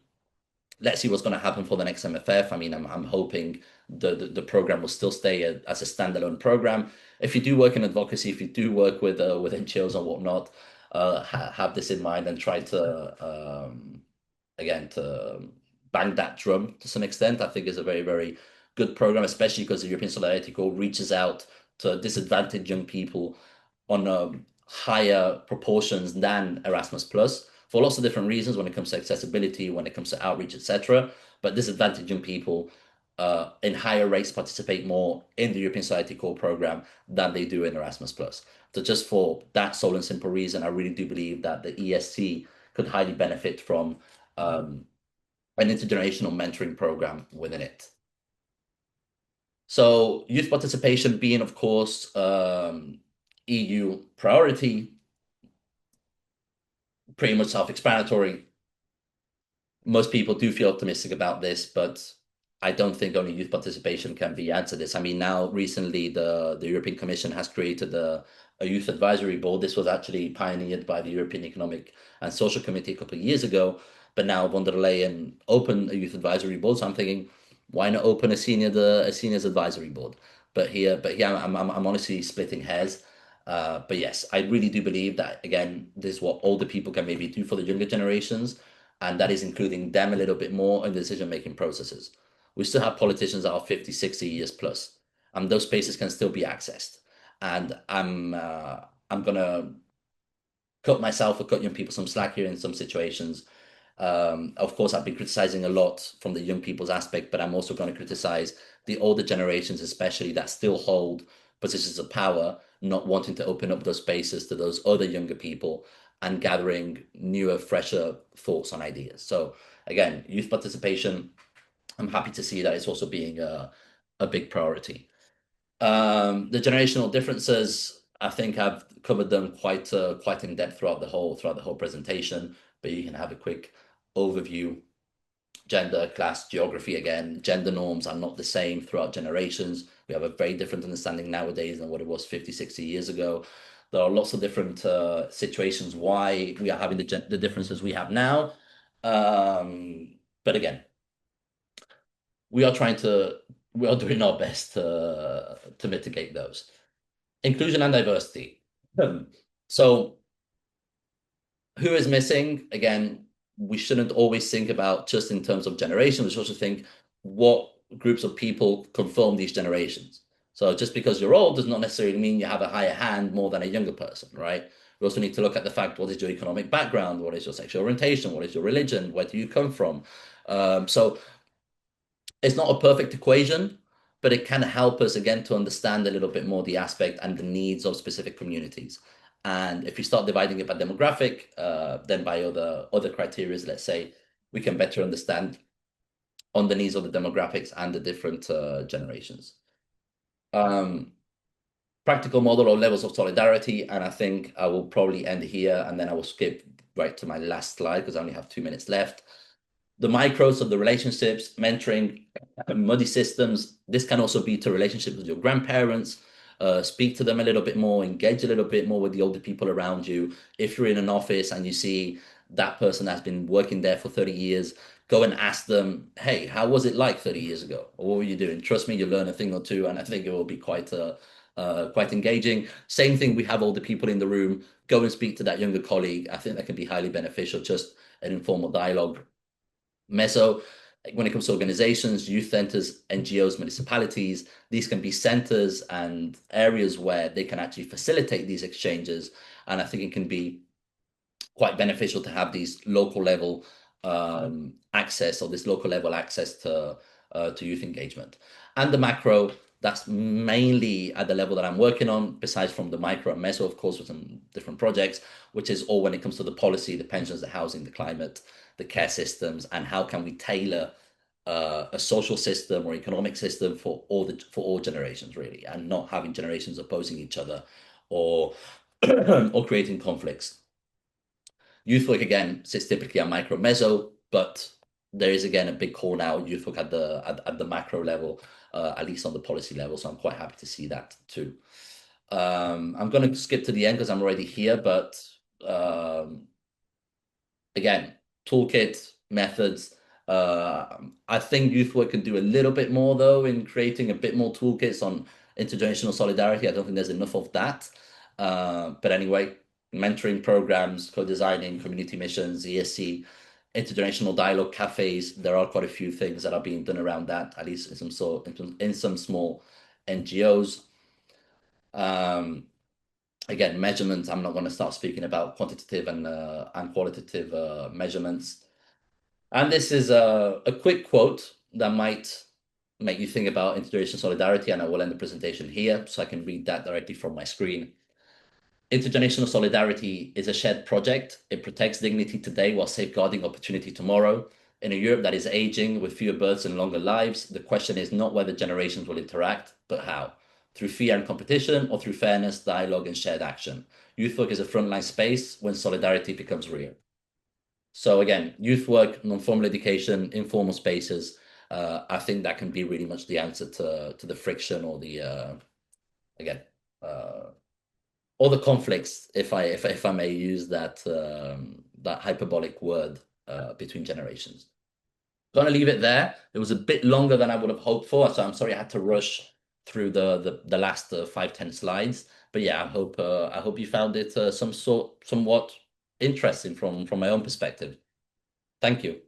Let's see what's going to happen for the next MFF. I mean, I'm hoping the program will still stay as a standalone program. If you do work in advocacy, if you do work with NGOs and whatnot, have this in mind and try to again to bang that drum to some extent. I think is a very, very good program, especially because the European Solidarity Corps reaches out to disadvantaged young people on higher proportions than Erasmus Plus for lots of different reasons when it comes to accessibility, when it comes to outreach, etc. But disadvantaged young people in higher rates participate more in the European Society Corps program than they do in Erasmus Plus. So just for that sole and simple reason, I really do believe that the ESC could highly benefit from an intergenerational mentoring program within it. So youth participation being, of course, EU priority, pretty much self-explanatory. Most people do feel optimistic about this, but I don't think only youth participation can be answered this. I mean, now recently the European Commission has created a youth advisory board. This was actually pioneered by the European Economic and Social Committee a couple of years ago, but now von der Leyen opened a youth advisory board. So I'm thinking, why not open a seniors advisory board? But yeah, I'm honestly splitting hairs. But yes, I really do believe that again, this is what older people can maybe do for the younger generations, and that is including them a little bit more in the decision-making processes. We still have politicians that are 50, 60 years plus, and those spaces can still be accessed. And I'm gonna cut myself or cut young people some slack here in some situations. Of course, I've been criticizing a lot from the young people's aspect, but I'm also going to criticize the older generations, especially that still hold positions of power, not wanting to open up those spaces to those other younger people and gathering newer, fresher thoughts and ideas. So again, youth participation, I'm happy to see that it's also being a big priority. The generational differences, I think I've covered them quite in depth throughout the whole presentation, but you can have a quick overview. Gender, class, geography, again, gender norms are not the same throughout generations. We have a very different understanding nowadays than what it was 50, 60 years ago. There are lots of different situations why we are having the differences we have now. But again, we are doing our best to mitigate those. Inclusion and diversity. So who is missing? Again, we shouldn't always think about just in terms of generation. We should also think what groups of people conform these generations. So just because you're old does not necessarily mean you have a higher hand more than a younger person, right? We also need to look at the fact, what is your economic background? What is your sexual orientation? What is your religion? Where do you come from? So it's not a perfect equation, but it can help us again to understand a little bit more the aspect and the needs of specific communities. And if we start dividing it by demographic, then by other criteria, let's say, we can better understand on the needs of the demographics and the different generations. Practical model or levels of solidarity, and I think I will probably end here, and then I will skip right to my last slide because I only have 2 minutes left. The micros of the relationships, mentoring, muddy systems. This can also be to relationships with your grandparents. Speak to them a little bit more, engage a little bit more with the older people around you. If you're in an office and you see that person has been working there for 30 years, go and ask them, hey, how was it like 30 years ago? Or what were you doing? Trust me, you'll learn a thing or two, and I think it will be quite engaging. Same thing, we have older people in the room. Go and speak to that younger colleague. I think that can be highly beneficial, just an informal dialogue. Meso, when it comes to organizations, youth centers, NGOs, municipalities, these can be centers and areas where they can actually facilitate these exchanges. And I think it can be quite beneficial to have these local level access, or this local level access to youth engagement. And the macro, that's mainly at the level that I'm working on, besides from the micro and meso, of course, with some different projects, which is all when it comes to the policy, the pensions, the housing, the climate, the care systems, and how can we tailor a social system or economic system for all generations, really, and not having generations opposing each other or or creating conflicts. Youth work, again, sits typically at micro meso, but there is again a big call now, youth work at the macro level, at least on the policy level. So I'm quite happy to see that too. I'm going to skip to the end because I'm already here, but again, toolkit, methods, I think youth work can do a little bit more though in creating a bit more toolkits on intergenerational solidarity. I don't think there's enough of that. But anyway, mentoring programs, co-designing, community missions, ESC, intergenerational dialogue cafes. There are quite a few things that are being done around that, at least in some small NGOs. Again, measurements. I'm not going to start speaking about quantitative and qualitative measurements. And this is a quick quote that might make you think about intergenerational solidarity, and I will end the presentation here so I can read that directly from my screen. Intergenerational solidarity is a shared project. It protects dignity today while safeguarding opportunity tomorrow. In a Europe that is aging with fewer births and longer lives, the question is not whether generations will interact, but how. Through fear and competition, or through fairness, dialogue, and shared action. Youth work is a frontline space when solidarity becomes real. So again, youth work, non-formal education, informal spaces. I think that can be really much the answer to the friction or the again or the conflicts, if I may use that hyperbolic word between generations. Gonna leave it there. It was a bit longer than I would have hoped for, so I'm sorry I had to rush through the last 5-10 slides. But yeah, I hope you found it somewhat interesting from my own perspective. Thank you.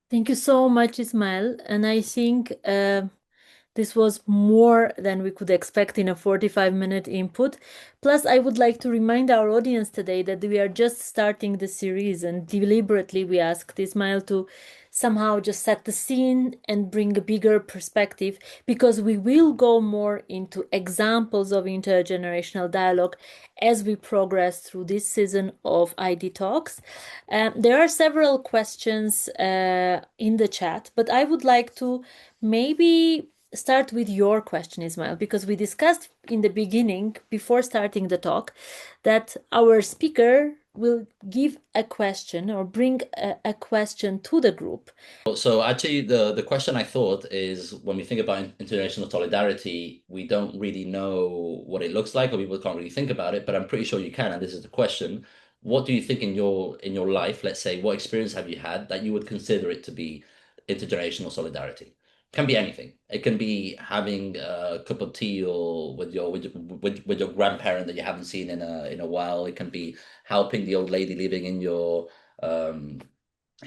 Thank you so much, Ismael. And I think this was more than we could expect in a 45-minute input. Plus, I would like to remind our audience today that we are just starting the series, and deliberately we asked Ismael to somehow just set the scene and bring a bigger perspective, because we will go more into examples of intergenerational dialogue as we progress through this season of ID Talks. There are several questions in the chat, but I would like to maybe start with your question, Ismael, because we discussed in the beginning, before starting the talk, that our speaker will give a question or bring a question to the group. So actually, the question I thought is, when we think about international solidarity, we don't really know what it looks like, or people can't really think about it. But I'm pretty sure you can. And this is the question: what do you think in your life? Let's say, what experience have you had that you would consider it to be intergenerational solidarity? Can be anything. It can be having a cup of tea or with your grandparent that you haven't seen in a while. It can be helping the old lady living um,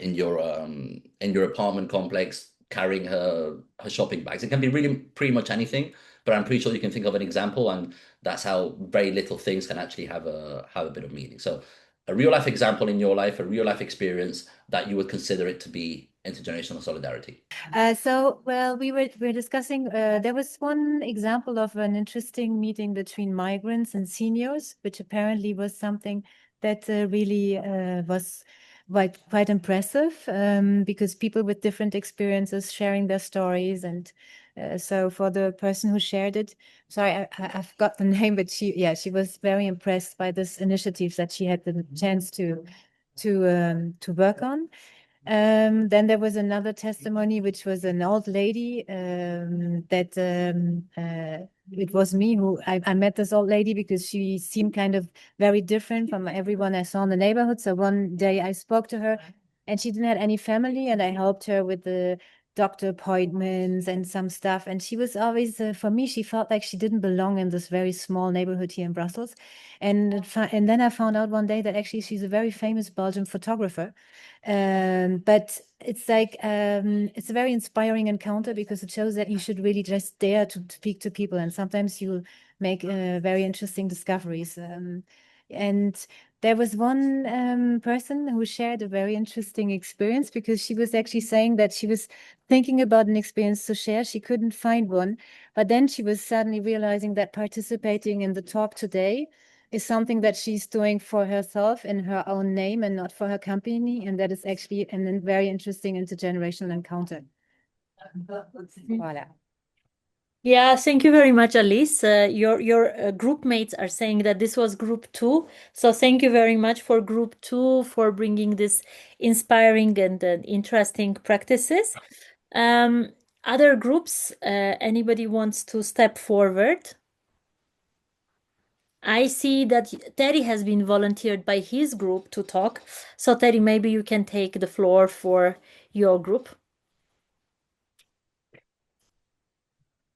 in your apartment complex, carrying her shopping bags. It can be really pretty much anything, but I'm pretty sure you can think of an example, and that's how very little things can actually have a bit of meaning. So a real life example in your life, a real life experience that you would consider it to be intergenerational solidarity. Well, we were discussing. There was one example of an interesting meeting between migrants and seniors, which apparently was something that really was quite impressive, because people with different experiences sharing their stories. And so for the person who shared it, sorry, I forgot the name, but she was very impressed by this initiative that she had the chance to work on. Then there was another testimony, which was an old lady, that it was me who I met this old lady because she seemed kind of very different from everyone I saw in the neighborhood. So one day I spoke to her, and she didn't have any family, and I helped her with the doctor appointments and some stuff. And she was always, for me, she felt like she didn't belong in this very small neighborhood here in Brussels. And then I found out one day that actually she's a very famous Belgian photographer. But it's like it's a very inspiring encounter, because it shows that you should really just dare to speak to people, and sometimes you make very interesting discoveries. And there was one person who shared a very interesting experience, because she was actually saying that she was thinking about an experience to share. She couldn't find one, but then she was suddenly realizing that participating in the talk today is something that she's doing for herself in her own name and not for her company. And that is actually a very interesting intergenerational encounter. Voilà. Yeah, thank you very much, Alice. Your group mates are saying that this was group 2. So thank you very much for group 2 for bringing this inspiring and interesting practices. Other groups, anybody wants to step forward? I see that Terry has been volunteered by his group to talk. So Terry, maybe you can take the floor for your group.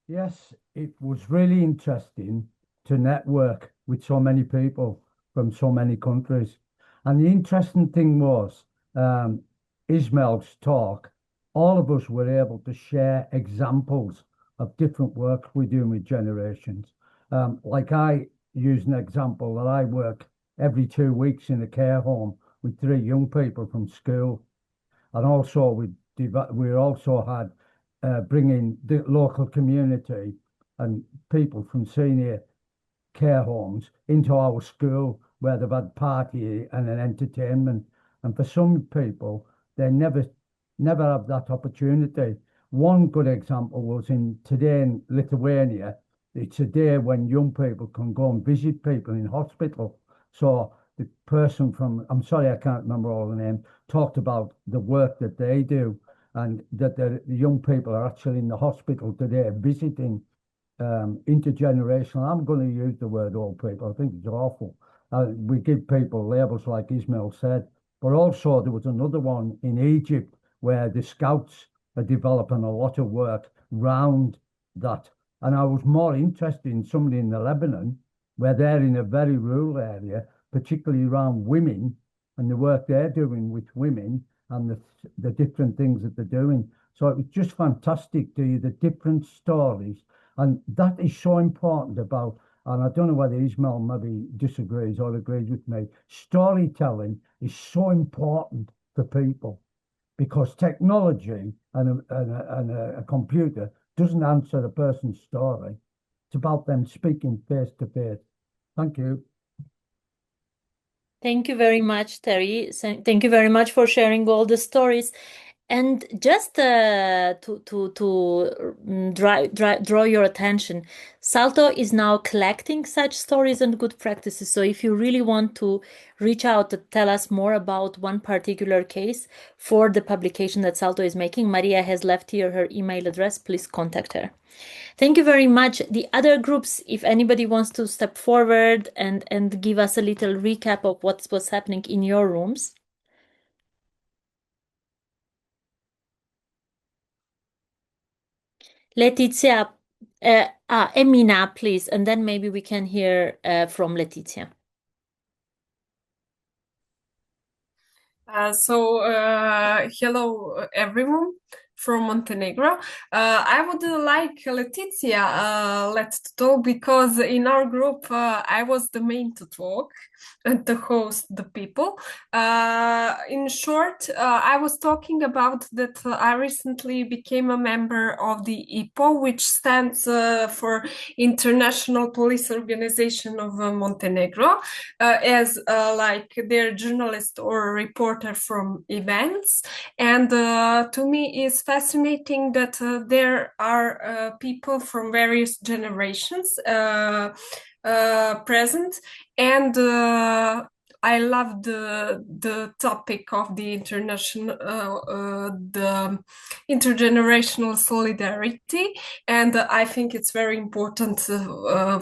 Yes, it was really interesting to network with so many people from so many countries. And the interesting thing was, Ismael's talk, all of us were able to share examples of different work we're doing with generations. Like I use an example that I work every 2 weeks in a care home with 3 young people from school. And also we also had bringing the local community and people from senior care homes into our school where they've had party and an entertainment. And for some people, they never have that opportunity. One good example was today in Lithuania. It's a day when young people can go and visit people in hospital. So the person from, I'm sorry, I can't remember all the names, talked about the work that they do and that the young people are actually in the hospital today visiting intergenerational. I'm going to use the word old people. I think it's awful. We give people labels like Ismael said, but also there was another one in Egypt where the scouts are developing a lot of work round that. And I was more interested in somebody in the Lebanon where they're in a very rural area, particularly around women and the work they're doing with women and the different things that they're doing. So it was just fantastic to hear the different stories. And that is so important about, and I don't know whether Ismael maybe disagrees or agrees with me, storytelling is so important for people because technology and a computer doesn't answer a person's story. It's about them speaking face to face. Thank you. Thank you very much, Terry. Thank you very much for sharing all the stories. And just draw your attention, Salto is now collecting such stories and good practices. So if you really want to reach out to tell us more about one particular case for the publication that Salto is making, Maria has left here her email address. Please contact her. Thank you very much. The other groups, if anybody wants to step forward and give us a little recap of what's happening in your rooms. Letizia, Emina, please, and then maybe we can hear from Letizia. Hello everyone from Montenegro. I would like Letizia let's talk because in our group I was the main to talk and to host the people. In short, I was talking about that I recently became a member of the IPO, which stands for International Police Organization of Montenegro, as like their journalist or reporter from events. And to me, it's fascinating that there are people from various generations present, and I love the topic of the intergenerational solidarity, and I think it's very important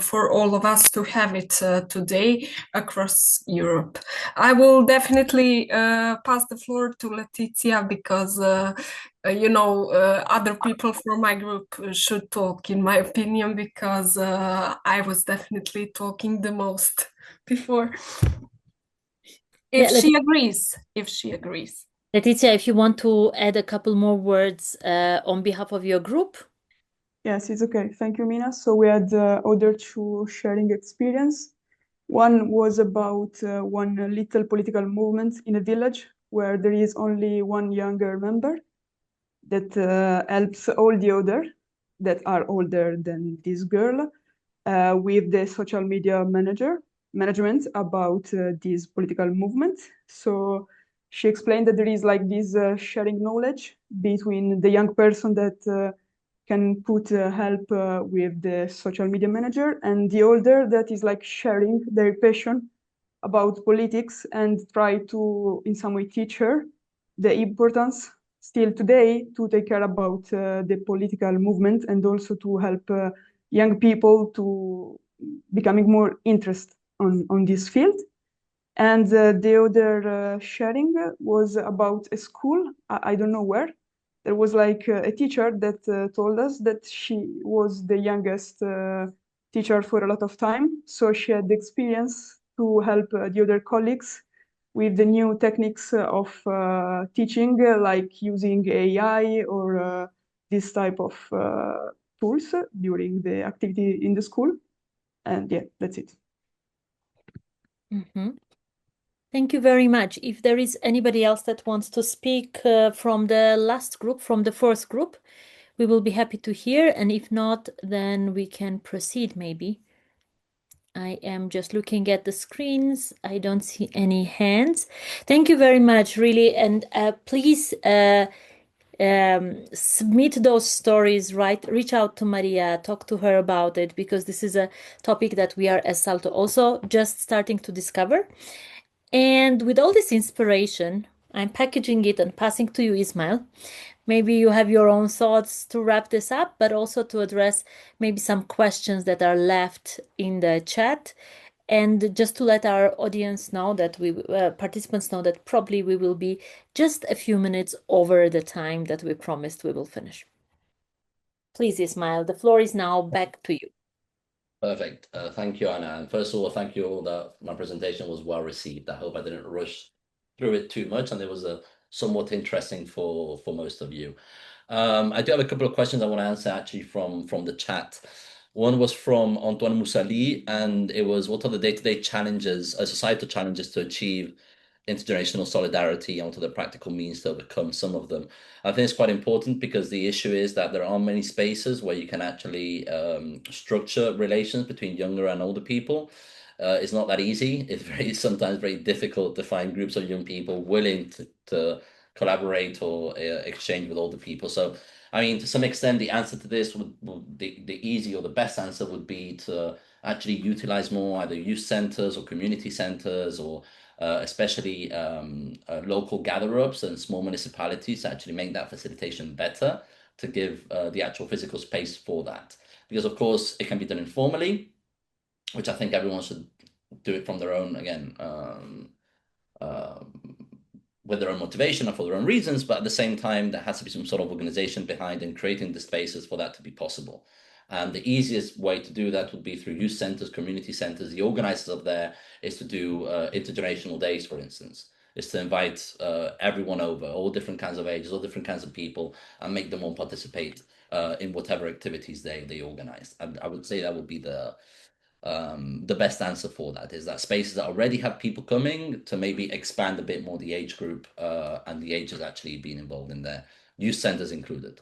for all of us to have it today across Europe. I will definitely pass the floor to Letizia because other people from my group should talk, in my opinion, because I was definitely talking the most before. If she agrees. Letizia, if you want to add a couple more words on behalf of your group. Yes, it's okay. Thank you, Mina. So we had other two sharing experience. One was about one little political movement in a village where there is only one younger member that helps all the other that are older than this girl with the social media management about this political movement. So she explained that there is like this sharing knowledge between the young person that can put help with the social media manager and the older that is like sharing their passion about politics and try to in some way teach her the importance still today to take care about the political movement and also to help young people to becoming more interested on this field. And the other sharing was about a school. I don't know where. There was like a teacher that told us that she was the youngest teacher for a lot of time. So she had the experience to help the other colleagues with the new techniques of teaching, like using AI or this type of tools during the activity in the school. And yeah, that's it. Mm-hmm. Thank you very much. If there is anybody else that wants to speak from the last group, from the fourth group, we will be happy to hear. And if not, then we can proceed maybe. I am just looking at the screens. I don't see any hands. Thank you very much, really. And please submit those stories, right? Reach out to Maria, talk to her about it, because this is a topic that we are as Salto also just starting to discover. And with all this inspiration, I'm packaging it and passing to you, Ismael. Maybe you have your own thoughts to wrap this up, but also to address maybe some questions that are left in the chat. And just to let our audience know that participants know that probably we will be just a few minutes over the time that we promised we will finish. Please, Ismael, the floor is now back to you. Perfect. Thank you, Anna. And first of all, thank you all that my presentation was well received. I hope I didn't rush through it too much, and it was somewhat interesting for most of you. I do have a couple of questions I want to answer actually from the chat. One was from Antoine Moussali, and it was, what are the day-to-day challenges, societal challenges to achieve intergenerational solidarity, and what are the practical means to overcome some of them? I think it's quite important because the issue is that there aren't many spaces where you can actually structure relations between younger and older people. It's not that easy. It's sometimes very difficult to find groups of young people willing to collaborate or exchange with older people. So, I mean, to some extent, the answer to this the easy or the best answer would be to actually utilize more either youth centers or community centers, or especially local gather-ups and small municipalities to actually make that facilitation better, to give the actual physical space for that. Because of course it can be done informally, which I think everyone should do it from their own, again, with their own motivation or for their own reasons, but at the same time, there has to be some sort of organization behind in creating the spaces for that to be possible. And the easiest way to do that would be through youth centers, community centers. The organizers of there is to do intergenerational days, for instance, is to invite everyone over, all different kinds of ages, all different kinds of people, and make them all participate in whatever activities they organize. And I would say that would be the best answer for that, is that spaces that already have people coming, to maybe expand a bit more the age group and the ages actually being involved in there, youth centers included.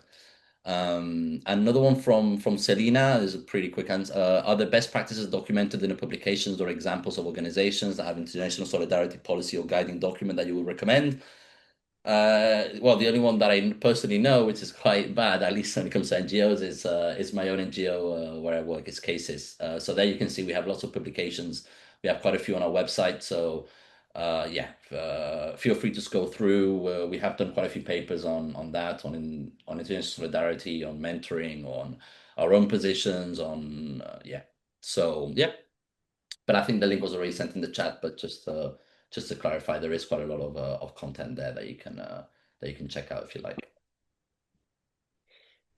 Another one from Selina is a pretty quick answer. Are the best practices documented in the publications or examples of organizations that have international solidarity policy or guiding document that you would recommend? Well, the only one that I personally know, which is quite bad, at least when it comes to NGOs, is my own NGO where I work, is Cases. So there you can see we have lots of publications. We have quite a few on our website. So yeah, feel free to scroll through. We have done quite a few papers on that, on international solidarity, on mentoring, on our own positions, on yeah. So yeah, but I think the link was already sent in the chat. But just to clarify, there is quite a lot of content there that you can check out if you like.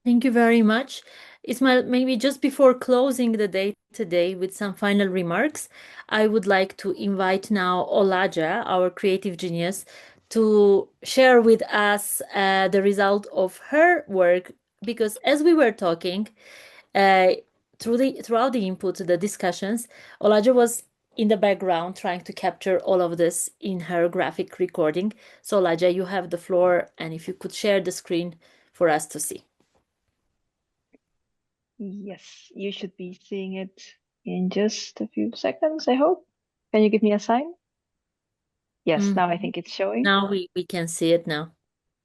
Thank you very much. Ismail, maybe just before closing the day today with some final remarks, I would like to invite now Olaja, our creative genius, to share with us the result of her work, because as we were talking, throughout the input, the discussions, Olaja was in the background trying to capture all of this in her graphic recording. So Olaja, you have the floor, and if you could share the screen for us to see. Yes, you should be seeing it in just a few seconds, I hope. Can you give me a sign? Yes, now I think it's showing. Now we can see it now.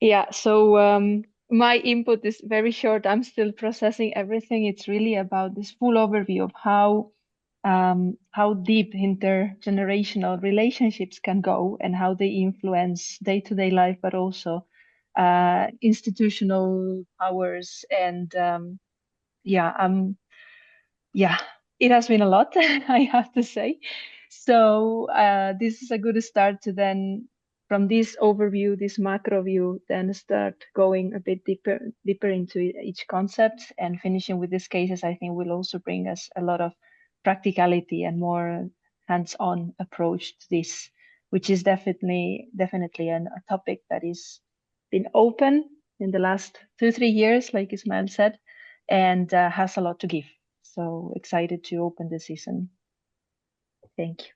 Yeah, so my input is very short. I'm still processing everything. It's really about this full overview of how deep intergenerational relationships can go and how they influence day-to-day life, but also institutional powers. And yeah, it has been a lot, I have to say. So this is a good start to then, from this overview, this macro view, then start going a bit deeper into each concept, and finishing with these cases, I think will also bring us a lot of practicality and more hands-on approach to this, which is definitely a topic that is been open in the last 2-3 years, like Ismael said, and has a lot to give. So excited to open the season. Thank you.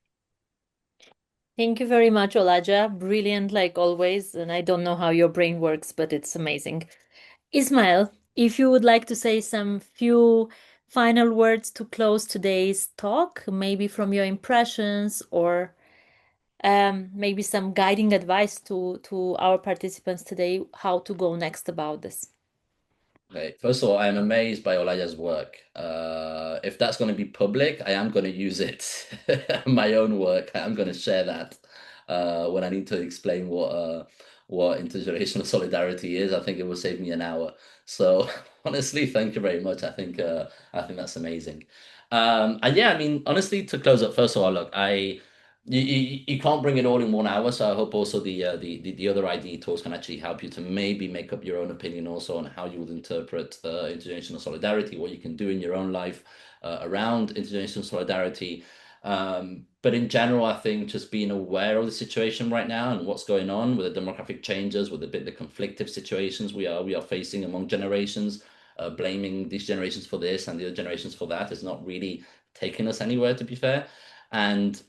Thank you very much, Olaja. Brilliant, like always. And I don't know how your brain works, but it's amazing. Ismael, if you would like to say some few final words to close today's talk, maybe from your impressions, or maybe some guiding advice to our participants today, how to go next about this. Okay. First of all, I'm amazed by Olaya's work. If that's going to be public, I am going to use it. My own work. I am going to share that when I need to explain what intergenerational solidarity is. I think it will save me an hour. So honestly, thank you very much. I think that's amazing. And yeah, I mean, honestly, to close up, first of all, look, you can't bring it all in 1 hour, so I hope also the other ID talks can actually help you to maybe make up your own opinion also on how you would interpret intergenerational solidarity, what you can do in your own life around intergenerational solidarity. But in general, I think just being aware of the situation right now and what's going on with the demographic changes, with the conflictive situations we are facing among generations, blaming these generations for this and the other generations for that is not really taking us anywhere, to be fair. And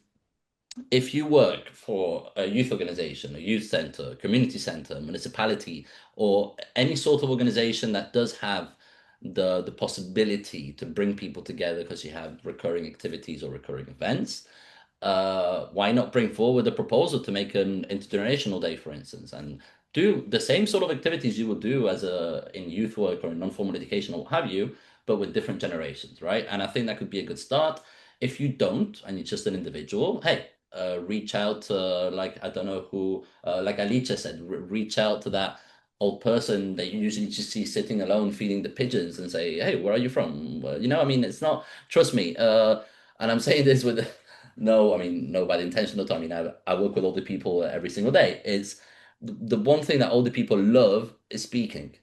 if you work for a youth organization, a youth center, community center, municipality, or any sort of organization that does have the possibility to bring people together because you have recurring activities or recurring events, why not bring forward a proposal to make an intergenerational day, for instance, and do the same sort of activities you would do in youth work or in non-formal education or what have you, but with different generations, right? And I think that could be a good start. If you don't, and you're just an individual, hey, reach out to, like, I don't know who, like Alicia said, reach out to that old person that you usually just see sitting alone feeding the pigeons and say, hey, where are you from? I mean, it's not, trust me, and I'm saying this with no bad intention at all. I mean, I work with older people every single day. It's the one thing that older people love is speaking.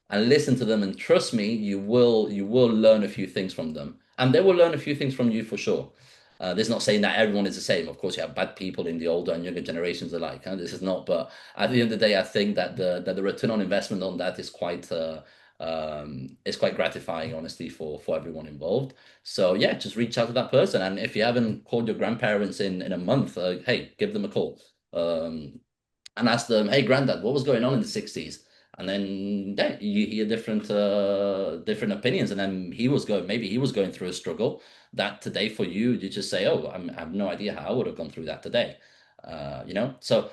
And listen to them, and trust me, you will learn a few things from them, and they will learn a few things from you for sure. This is not saying that everyone is the same. Of course, you have bad people in the older and younger generations alike. This is not, but at the end of the day, I think that the return on investment on that is quite gratifying, honestly, for everyone involved. So yeah, just reach out to that person, and if you haven't called your grandparents in a month, hey, give them a call, and ask them, hey, granddad, what was going on in the 60s? And then yeah, you hear different opinions, and then maybe he was going through a struggle that today for you, you just say, oh, I have no idea how I would have gone through that today. So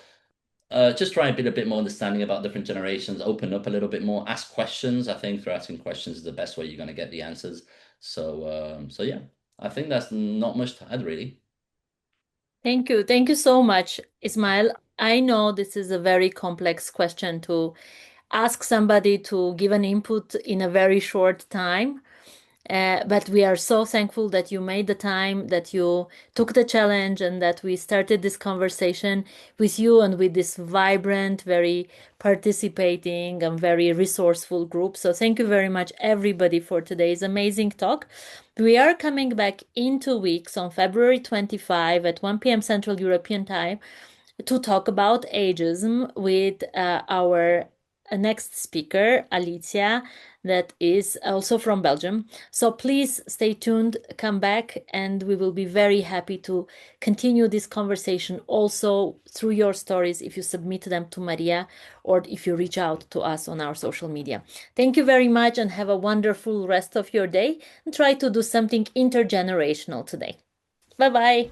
just try and be a bit more understanding about different generations, open up a little bit more, ask questions. I think through asking questions is the best way you're going to get the answers. So yeah, I think that's not much to add, really. Thank you. Thank you so much, Ismael. I know this is a very complex question to ask somebody to give an input in a very short time. But we are so thankful that you made the time, that you took the challenge, and that we started this conversation with you and with this vibrant, very participating, and very resourceful group. So thank you very much, everybody, for today's amazing talk. We are coming back in 2 weeks on February 25 at 1 p.m. Central European Time to talk about ageism with our next speaker, Alicia, that is also from Belgium. So please stay tuned, come back, and we will be very happy to continue this conversation also through your stories if you submit them to Maria or if you reach out to us on our social media. Thank you very much and have a wonderful rest of your day, and try to do something intergenerational today. Bye-bye.